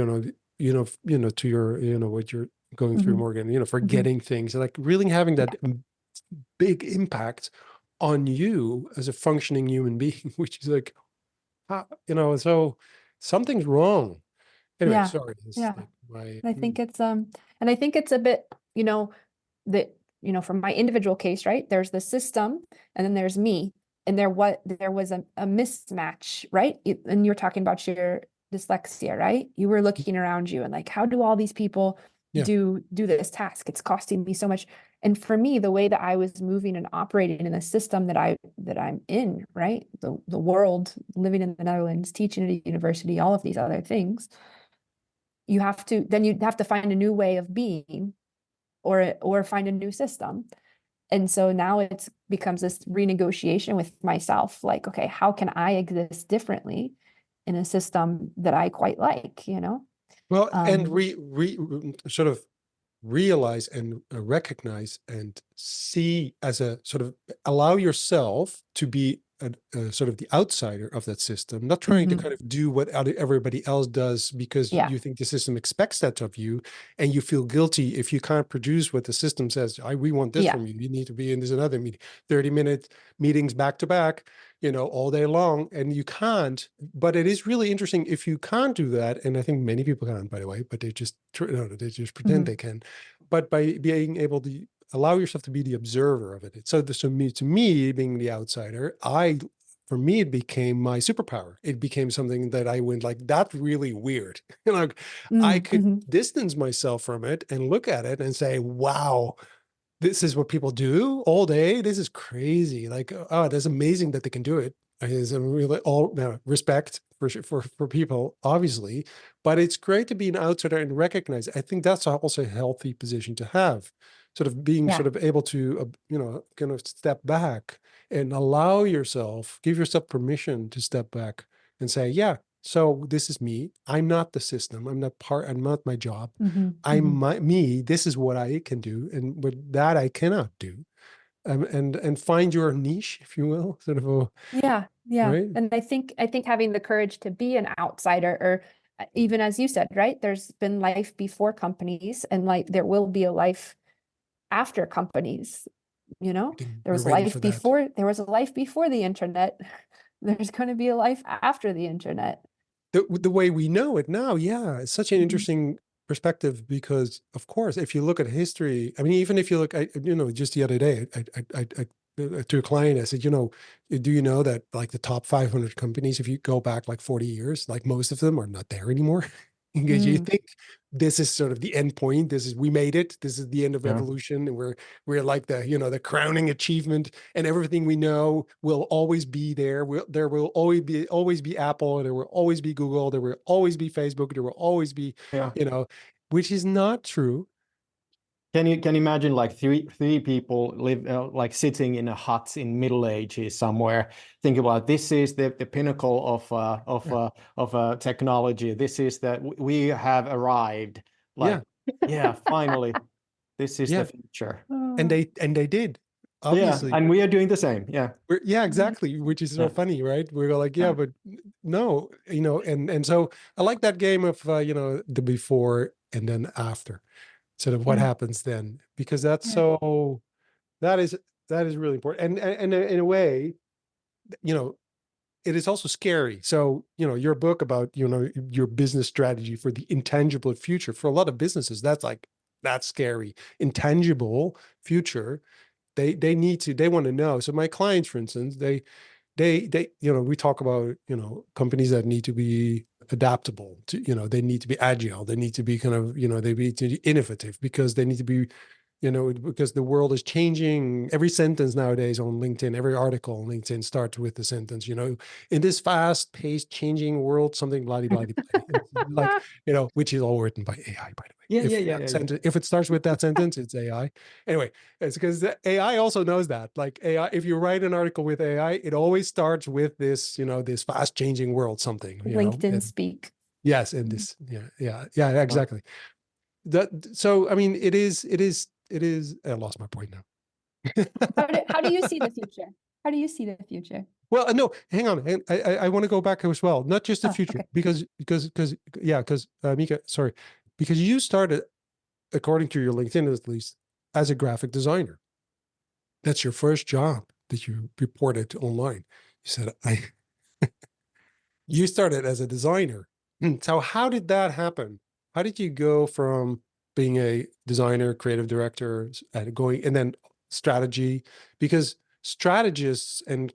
your, what you're going through, Mhm. Morgan, Mhm. forgetting things, like really having Yeah. that big impact on you as a functioning human being, which is like, so something's wrong. Anyway, Yeah. sorry. It's Yeah. like my, And I think it's a bit, that, from my individual case, right? There's the system and then there's me. And there was a mismatch, right? And you're talking about your dyslexia, right? You were looking around you and like, how do all these people yeah, do this task? It's costing me so much. And for me, the way that I was moving and operating in the system that I'm in, right? The world, living in the Netherlands, teaching at a university, all of these other things, you'd have to find a new way of being, or find a new system. And so now it becomes this renegotiation with myself, like, okay, how can I exist differently in a system that I quite like, well, and um sort of realize and recognize and see as a sort of, allow yourself to be a sort of the outsider of that system, not trying to kind of do what everybody else does because yeah, you think the system expects that of you, and you feel guilty if you can't produce what the system says. We want this yeah. from you. You need to be in this another meeting, 30-minute meetings back to back, all day long, and you can't. But it is really interesting if you can't do that, and I think many people can't, by the way, but they just they just pretend they can. But by being able to allow yourself to be the observer of it. So, to me, being the outsider, for me, it became my superpower. It became something that I went like, that's really weird. Like, I could Mm-hmm. distance myself from it and look at it and say, wow, this is what people do all day. This is crazy. Like, oh, that's amazing that they can do it. Is really all respect for people, obviously, but it's great to be an outsider and recognize. I think that's also a healthy position to have, sort of being Yeah. sort of able to, kind of step back and allow yourself, give yourself permission to step back and say, yeah, so this is me. I'm not the system. I'm not my job. Mm-hmm. I'm Mm-hmm. me. This is what I can do, and with that I cannot do. And find your niche, if you will, sort of Yeah, yeah. right. And I think having the courage to be an outsider, or even as you said, right? There's been life before companies, and like there will be a life after companies, I think we're ready for that. there was a life before the internet. There's going to be a life after the internet. The way we know it now, yeah, it's such an Mhm. interesting perspective, because of course, if you look at history, I mean, even if you look, just the other day, to a client, I said, do you know that like the top 500 companies, if you go back like 40 years, like most of them are not there anymore? Because you Mm, think this is sort of the end point. We made it. This is the end of Yeah. evolution, and we're like the crowning achievement, and everything we know will always be there. There will always be Apple, there will always be Google, there will always be Facebook, there will always be, Yeah. which is not true. Can you imagine like three people live like sitting in a hut in Middle Ages somewhere? Think about, this is the pinnacle Yeah, of technology. This is that we have arrived. yeah, Like, yeah, finally, this is the yeah. future. And they did, Yeah, obviously. and we are doing the same. Yeah, Yeah, mhm. exactly, which is so yeah, funny, right? We're like, yeah, yeah. but no, and so I like that game of the before and then after, sort of what Mm, happens then, because that's yeah. so that is that is really important, and in a way, you know, it is also scary. So, your book about, your business strategy for the intangible future, for a lot of businesses, that's scary. Intangible future, they want to know. So my clients, for instance, we talk about, companies that need to be adaptable to, they need to be agile, they need to be kind of, they need to be innovative, because they need to be, because the world is changing. Every sentence nowadays on LinkedIn, every article on LinkedIn starts with the sentence, in this fast paced changing world, something bloody bloody bloody. And it's like, which is all written by AI, by the way. Yeah, If yeah, yeah, that yeah, yeah. sentence, if it starts with that sentence, it's AI. Anyway, it's because the AI also knows that, like, AI, if you write an article with AI, it always starts with this, this fast changing world, something, LinkedIn speak. Yes, in this, yeah, exactly. So I mean, it is. I lost my point now. How do you see the future? How do you see the future? Well, no, hang on. I want to go back as well, not just the Oh, future, okay. because Miikka, sorry, because you started, according to your LinkedIn at least, as a graphic designer. That's your first job that you reported online. You said you started as a designer. So how did that happen? How did you go from being a designer, creative director, and then strategy? Because strategists and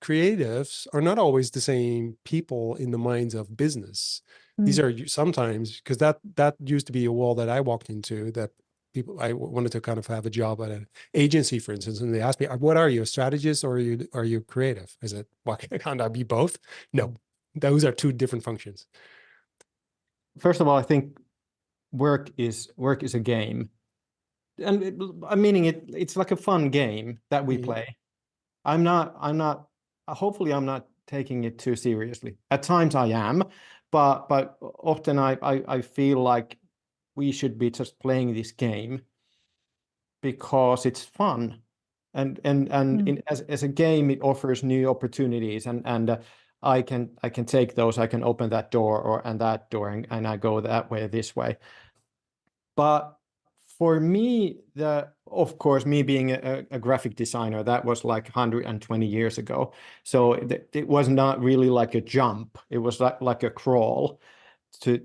creatives are not always the same people in the minds of business. These are sometimes, because that used to be a wall that I walked into, that people, I wanted to kind of have a job at an agency, for instance, and they asked me, "What are you, a strategist or are you creative?" I said, "Well, can't I be both?" No, those are two different functions. First of all, I think work is a game, and I'm meaning it's like a fun game that we play. I'm not. Hopefully, I'm not taking it too seriously. At times, I am, but often I feel like we should be just playing this game because it's fun, and as a game, it offers new opportunities, and I can take those. I can open that door and that door, and I go that way, this way. But for me, of course, me being a graphic designer, that was like 120 years ago. So it was not really like a jump. It was like a crawl to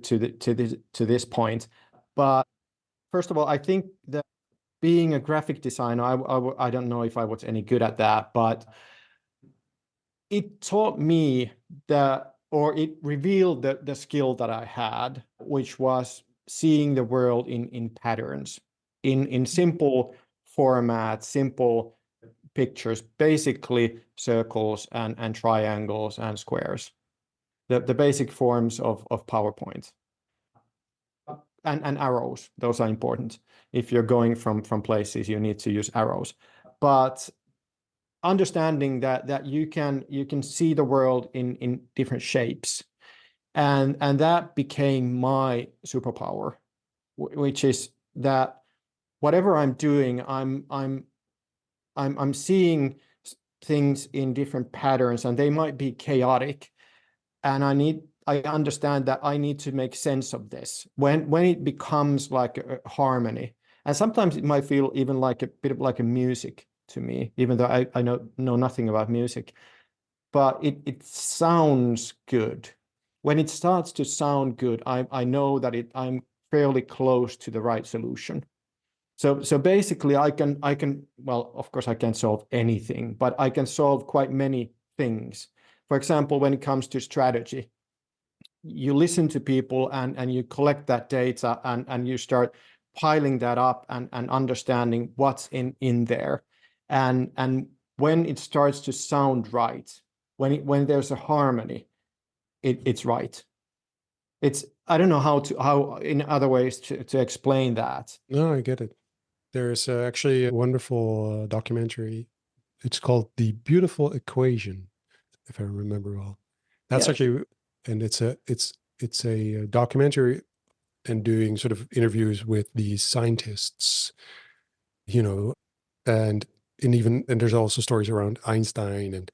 this point. But first of all, I think that being a graphic designer, I don't know if I was any good at that, but it taught me or it revealed the skill that I had, which was seeing the world in patterns, in simple formats, simple pictures, basically circles and triangles and squares, the basic forms of PowerPoint. And arrows, those are important. If you're going from places, you need to use arrows. But understanding that you can see the world in different shapes, and that became my superpower, which is that whatever I'm doing, I'm seeing things in different patterns, and they might be chaotic, and I understand that I need to make sense of this when it becomes like a harmony. And sometimes it might feel even like a bit of like a music to me, even though I know nothing about music, but it sounds good. When it starts to sound good, I know that I'm fairly close to the right solution. So basically I can, well, of course I can't solve anything, but I can solve quite many things. For example, when it comes to strategy, you listen to people and you collect that data and you start piling that up and understanding what's in there. And when it starts to sound right, when there's a harmony, it's right. I don't know how in other ways to explain that. No, I get it. There's actually a wonderful documentary. It's called The Beautiful Equation, if I remember well. That's Yeah. actually, and it's a documentary and doing sort of interviews with these scientists, you know, and there's also stories around Einstein and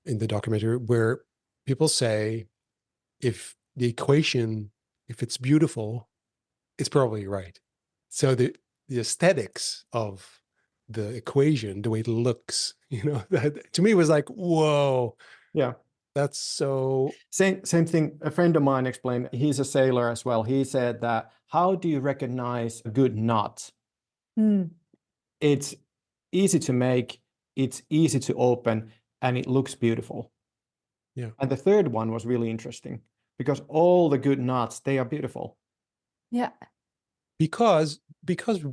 in the documentary where people say if the equation, if it's beautiful, it's probably right. So the aesthetics of the equation, the way it looks, that to me was like, whoa, Yeah. that's so. Same thing. A friend of mine explained, he's a sailor as well. He said that, how do you recognize a good knot? It's easy to make, it's easy to open, and it looks beautiful. Yeah. And the third one was really interesting because all the good knots, they are beautiful. Yeah. Because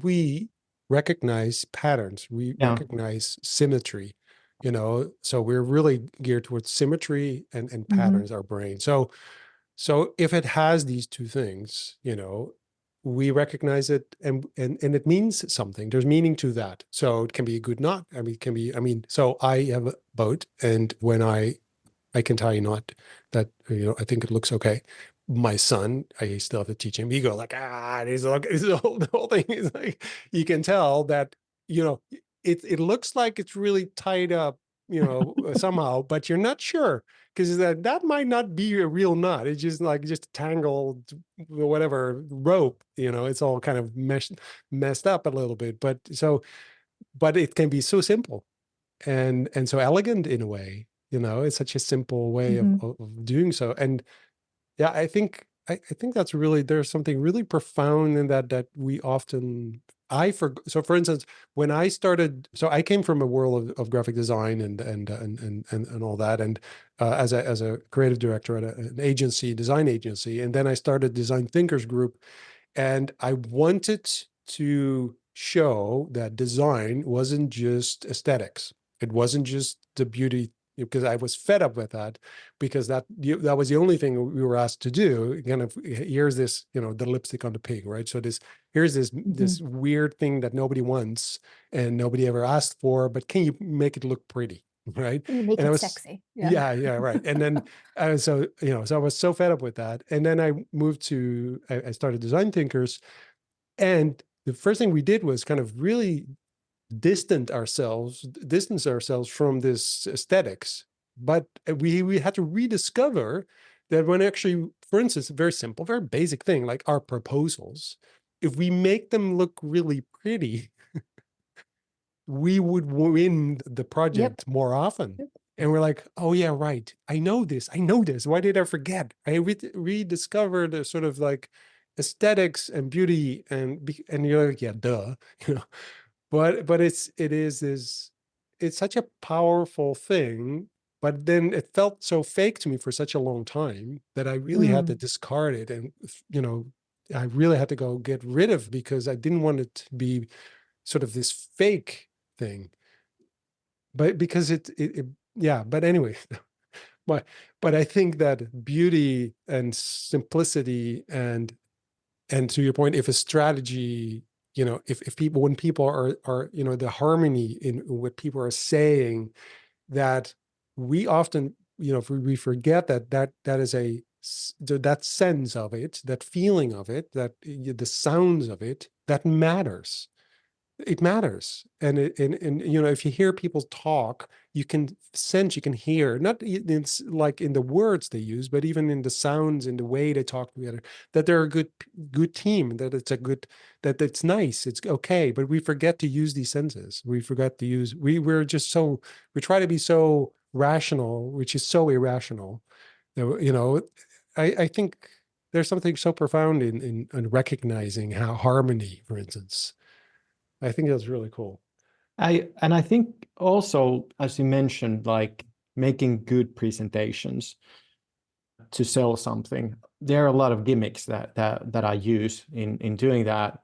we recognize patterns, we recognize symmetry, so we're really geared towards symmetry and patterns, our brain. So if it has these two things, we recognize it and it means something. There's meaning to that. So it can be a good knot. I mean, it can be, so I have a boat, and when I can tie a knot that, I think it looks okay. my son, I still have to teach him. He go like, the whole thing is like, you can tell that, it looks like it's really tied up, somehow, but you're not sure, because that might not be a real knot. It's just a tangled whatever rope, it's all kind of messed up a little bit. But it can be so simple and so elegant in a way. It's such a simple way of doing so. And yeah, I think that's really, there's something really profound in that we often so for instance, when I started, so I came from a world of graphic design and all that, and as a creative director at an agency, design agency, and then I started Design Thinkers Group, and I wanted to show that design wasn't just aesthetics. It wasn't just the beauty, because I was fed up with that, because that was the only thing we were asked to do. Kind of, here's this, the lipstick on the pig, right? So here's this weird thing that nobody wants and nobody ever asked for, but can you make it look pretty, right? You make And it I was sexy. yeah, right. And then so I was so fed up with that, and then I moved to I started Design Thinkers, and the first thing we did was kind of really distance ourselves from this aesthetics. But we had to rediscover that when actually, for instance, a very simple, very basic thing like our proposals, if we make them look really pretty, we would win the project more often. Yep. And we're like, oh yeah, right. I know this. Why did I forget? I rediscovered a sort of like aesthetics and beauty, and you're like, yeah, duh, but it's such a powerful thing. But then it felt so fake to me for such a long time that I really had to discard it, and I really had to go get rid of, because I didn't want it to be sort of this fake thing. But because yeah, but anyway, but I think that beauty and simplicity and to your point, if a strategy, if people, when people are the harmony in what people are saying, that we often, if we forget that is that sense of it, that feeling of it, that the sounds of it, that matters. It matters. And if you hear people talk, you can sense, you can hear, not it's like in the words they use, but even in the sounds, in the way they talk together, that they're a good team, that it's nice, it's okay. But we forget to use these senses. We forget to use, we try to be so rational, which is so irrational. I think there's something so profound in recognizing how harmony, for instance. I think that's really cool. I think also, as you mentioned, like making good presentations to sell something. There are a lot of gimmicks that I use in doing that.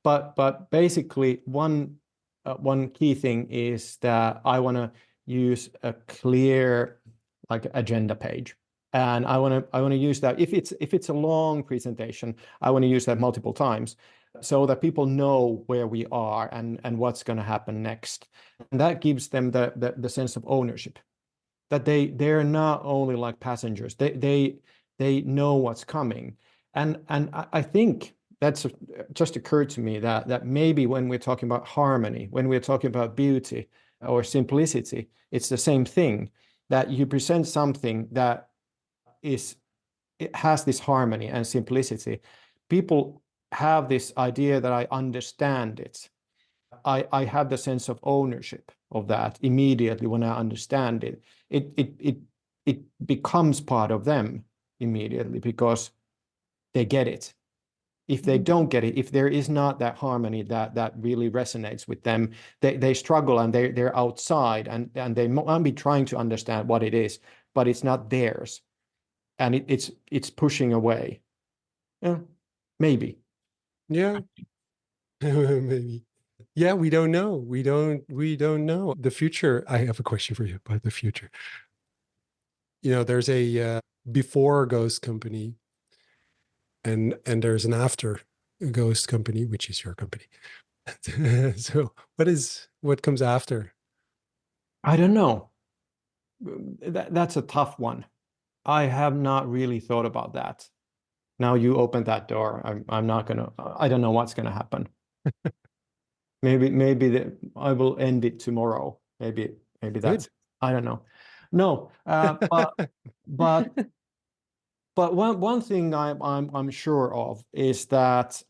But basically one key thing is that I want to use a clear agenda page. And I want to use that if it's a long presentation, I want to use that multiple times so that people know where we are and what's going to happen next. And that gives them the sense of ownership, that they're not only like passengers, they know what's coming. And I think that's just occurred to me that maybe when we're talking about harmony, when we're talking about beauty or simplicity, it's the same thing, that you present something that it has this harmony and simplicity. People have this idea that I understand it. I have the sense of ownership of that immediately when I understand it. It becomes part of them immediately because they get it. If they don't get it, if there is not that harmony that really resonates with them, they struggle and they're outside and they might be trying to understand what it is, but it's not theirs, and it's pushing away. Yeah, maybe. Yeah, maybe. Yeah, we don't know. We don't know. The future, I have a question for you about the future. There's a before ghost company and there's an after ghost company, which is your company. So what comes after? I don't know. That's a tough one. I have not really thought about that. now you open that door. I'm not gonna. I don't know what's gonna happen. Maybe I will end it tomorrow. Maybe that's. I don't know. No, but one thing I'm sure of is that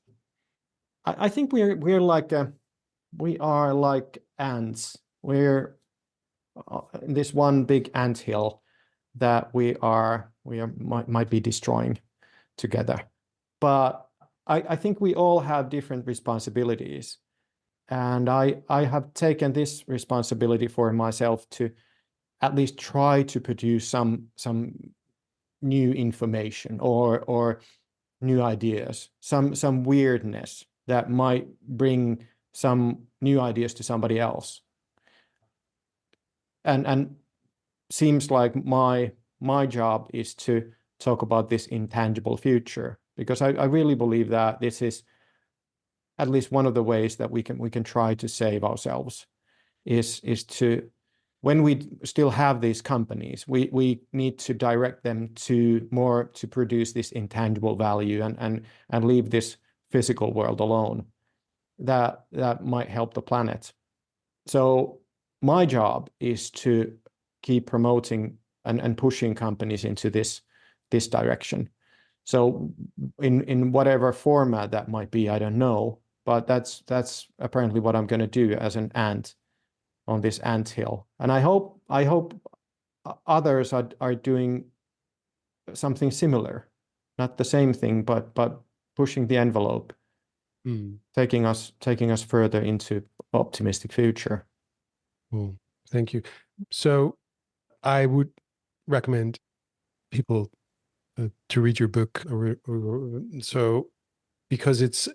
I think we are like ants. We're in this one big anthill that we might be destroying together. But I think we all have different responsibilities. And I have taken this responsibility for myself to at least try to produce some new information or new ideas, some weirdness that might bring some new ideas to somebody else. And seems like my job is to talk about this intangible future, because I really believe that this is at least one of the ways that we can try to save ourselves is to, when we still have these companies, we need to direct them to produce this intangible value and leave this physical world alone. That might help the planet. So my job is to keep promoting and pushing companies into this direction. So in whatever format that might be, I don't know, but that's apparently what I'm going to do as an ant on this anthill. And I hope others are doing something similar, not the same thing, but pushing the envelope, taking us further into optimistic future. Well, thank you. So I would recommend people to read your book, so because it's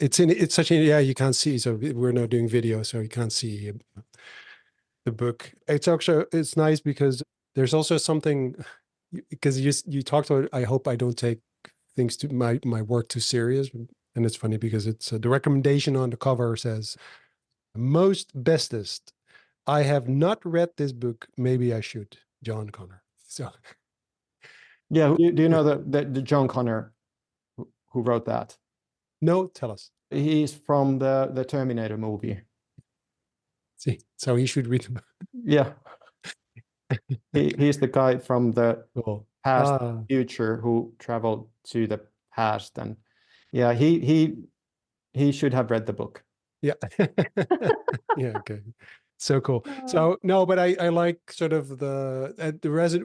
such a, you can't see, so we're not doing video, so you can't see the book. It's nice because there's also something, because you talked about, I hope I don't take things to my work too serious, and it's funny because it's the recommendation on the cover says most bestest. I have not read this book. Maybe I should. John Connor. So yeah, do you know the John Connor who wrote that? No, tell us. He's from the Terminator movie. See, so he should read them. Yeah. He's the guy from the past future who traveled to the past, and yeah, he should have read the book. Yeah. Yeah, okay. So cool. So no, but I like sort of the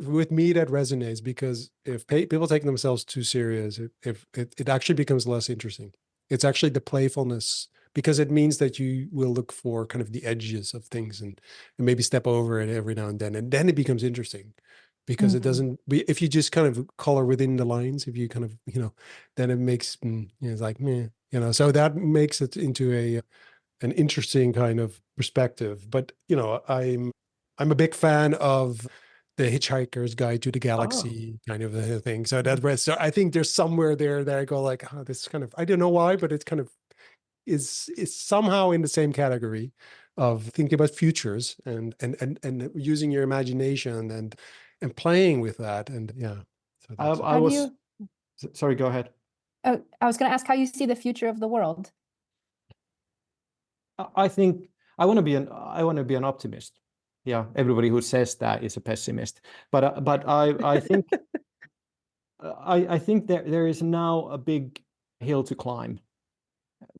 with me that resonates, because if people take themselves too serious, it actually becomes less interesting. It's actually the playfulness, because it means that you will look for kind of the edges of things and maybe step over it every now and then it becomes interesting, because it doesn't, if you just kind of color within the lines, if you kind of, then it makes, it's like, meh, so that makes it into an interesting kind of perspective. But I'm a big fan of the Hitchhiker's Guide to the Galaxy kind of a thing. So so I think there's somewhere there that I go like, oh, this kind of, I don't know why, but it's kind of is somehow in the same category of thinking about futures and using your imagination and playing with that. And yeah. So that's sorry, go ahead. Oh, I was going to ask how you see the future of the world. I think I want to be an optimist. Yeah, everybody who says that is a pessimist. But I think I think that there is now a big hill to climb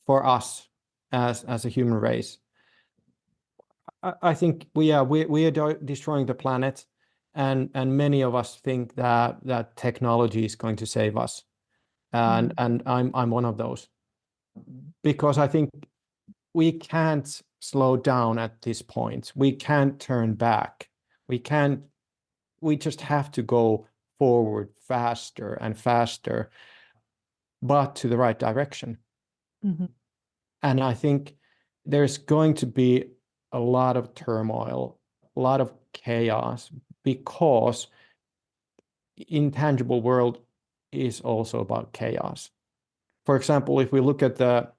for us as a human race. I think we are destroying the planet, and many of us think that technology is going to save us, and I'm one of those, because I think we can't slow down at this point. We can't turn back. We just have to go forward faster and faster, but to the right direction. And I think there's going to be a lot of turmoil, a lot of chaos, because intangible world is also about chaos. For example, if we look at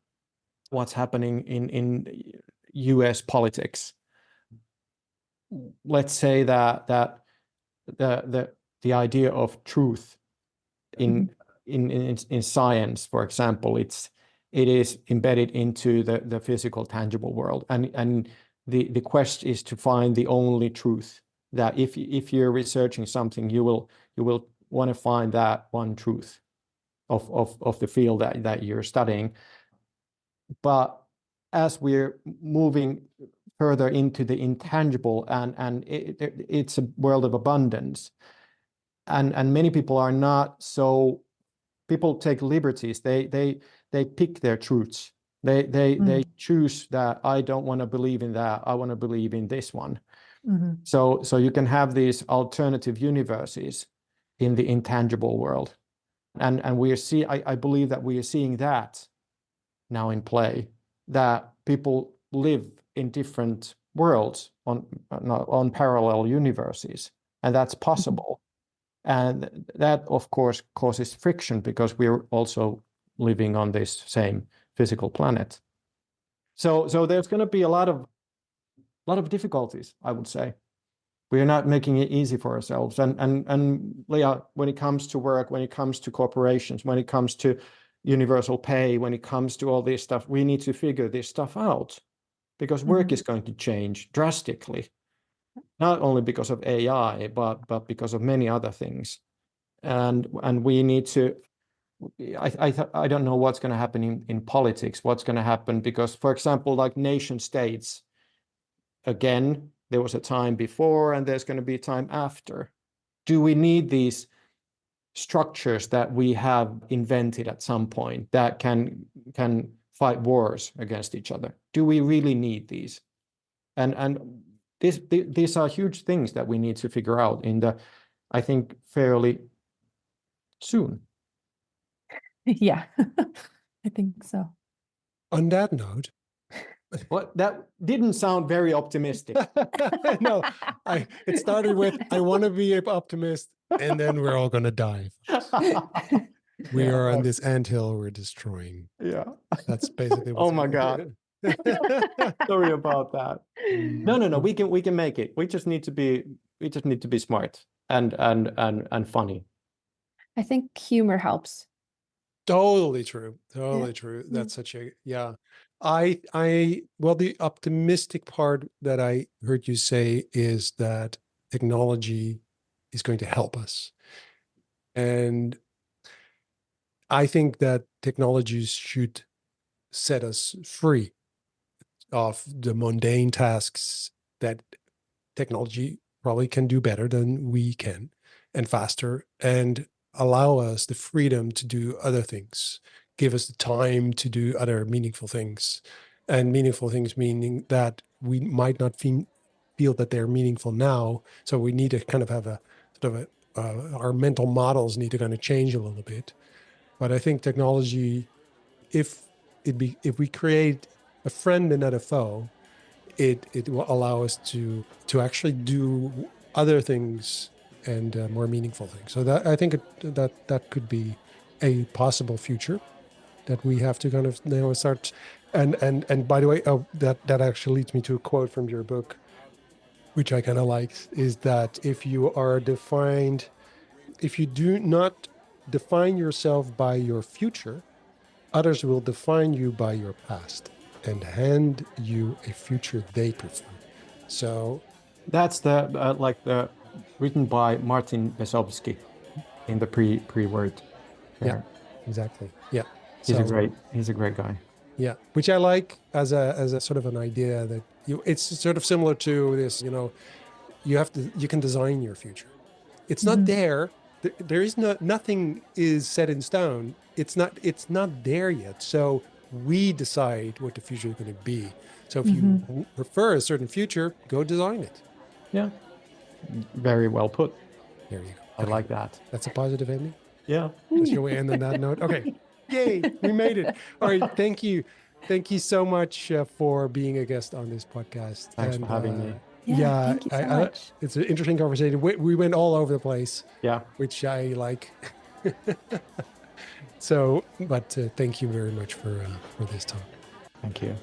what's happening in US politics, let's say that the idea of truth in in science, for example, it is embedded into the physical, tangible world, and the quest is to find the only truth. That if you're researching something, you will want to find that one truth of the field that you're studying. But as we're moving further into the intangible, and it's a world of abundance, and many people are not so. People take liberties. They pick their truths. They choose that I don't want to believe in that. I want to believe in this one. Mm-hmm. So you can have these alternative universes in the intangible world, and I believe that we are seeing that now in play, that people live in different worlds on parallel universes, and that's possible. And that, of course, causes friction because we're also living on this same physical planet. So there's going to be a lot of difficulties, I would say. We are not making it easy for ourselves. And Leah, when it comes to work, when it comes to corporations, when it comes to universal pay, when it comes to all this stuff, we need to figure this stuff out, because work is going to change drastically. Not only because of AI, but because of many other things, and we need to. I don't know what's going to happen in politics. What's going to happen, because, for example, like nation states, again, there was a time before, and there's going to be a time after. Do we need these structures that we have invented at some point that can fight wars against each other? Do we really need these? And these are huge things that we need to figure out I think, fairly soon. Yeah, I think so. On that note, Well, that didn't sound very optimistic. no, it started with I want to be an optimist, and then we're all going to die. We are on this anthill we're destroying. Yeah, that's basically what's oh my God. Sorry about that. No. We can make it. We just need to be smart and funny. I think humor helps. Totally true. Totally true. That's such a well, the optimistic part that I heard you say is that technology is going to help us. And I think that technologies should set us free of the mundane tasks that technology probably can do better than we can, and faster, and allow us the freedom to do other things, give us the time to do other meaningful things. And meaningful things meaning that we might not feel that they're meaningful now. So we need to kind of have a sort of our mental models need to kind of change a little bit. But I think technology, if we create a friend and not a foe, it will allow us to actually do other things and more meaningful things. So that I think that could be a possible future that we have to kind of start. And by the way, that actually leads me to a quote from your book, which I kind of like, is that if you do not define yourself by your future, others will define you by your past and hand you a future they prefer. So that's the written by Martin Besovsky in the pre-word there. Yeah, exactly. Yeah. He's a great guy. Yeah, which I like as a sort of an idea that it's sort of similar to this, you can design your future. It's not there. There is nothing is set in stone. It's not there yet. So we decide what the future is going to be. So if you prefer a certain future, go design it. Yeah. Very well put. There you go. I like that. That's a positive ending. Yeah. Shall we end on that note? Okay. Yay, we made it. All right. Thank you. Thank you so much for being a guest on this podcast. Thanks for having me. Yeah, thank you so much. It's an interesting conversation. We went all over the place. Yeah. Which I like. So, but thank you very much for this talk. Thank you.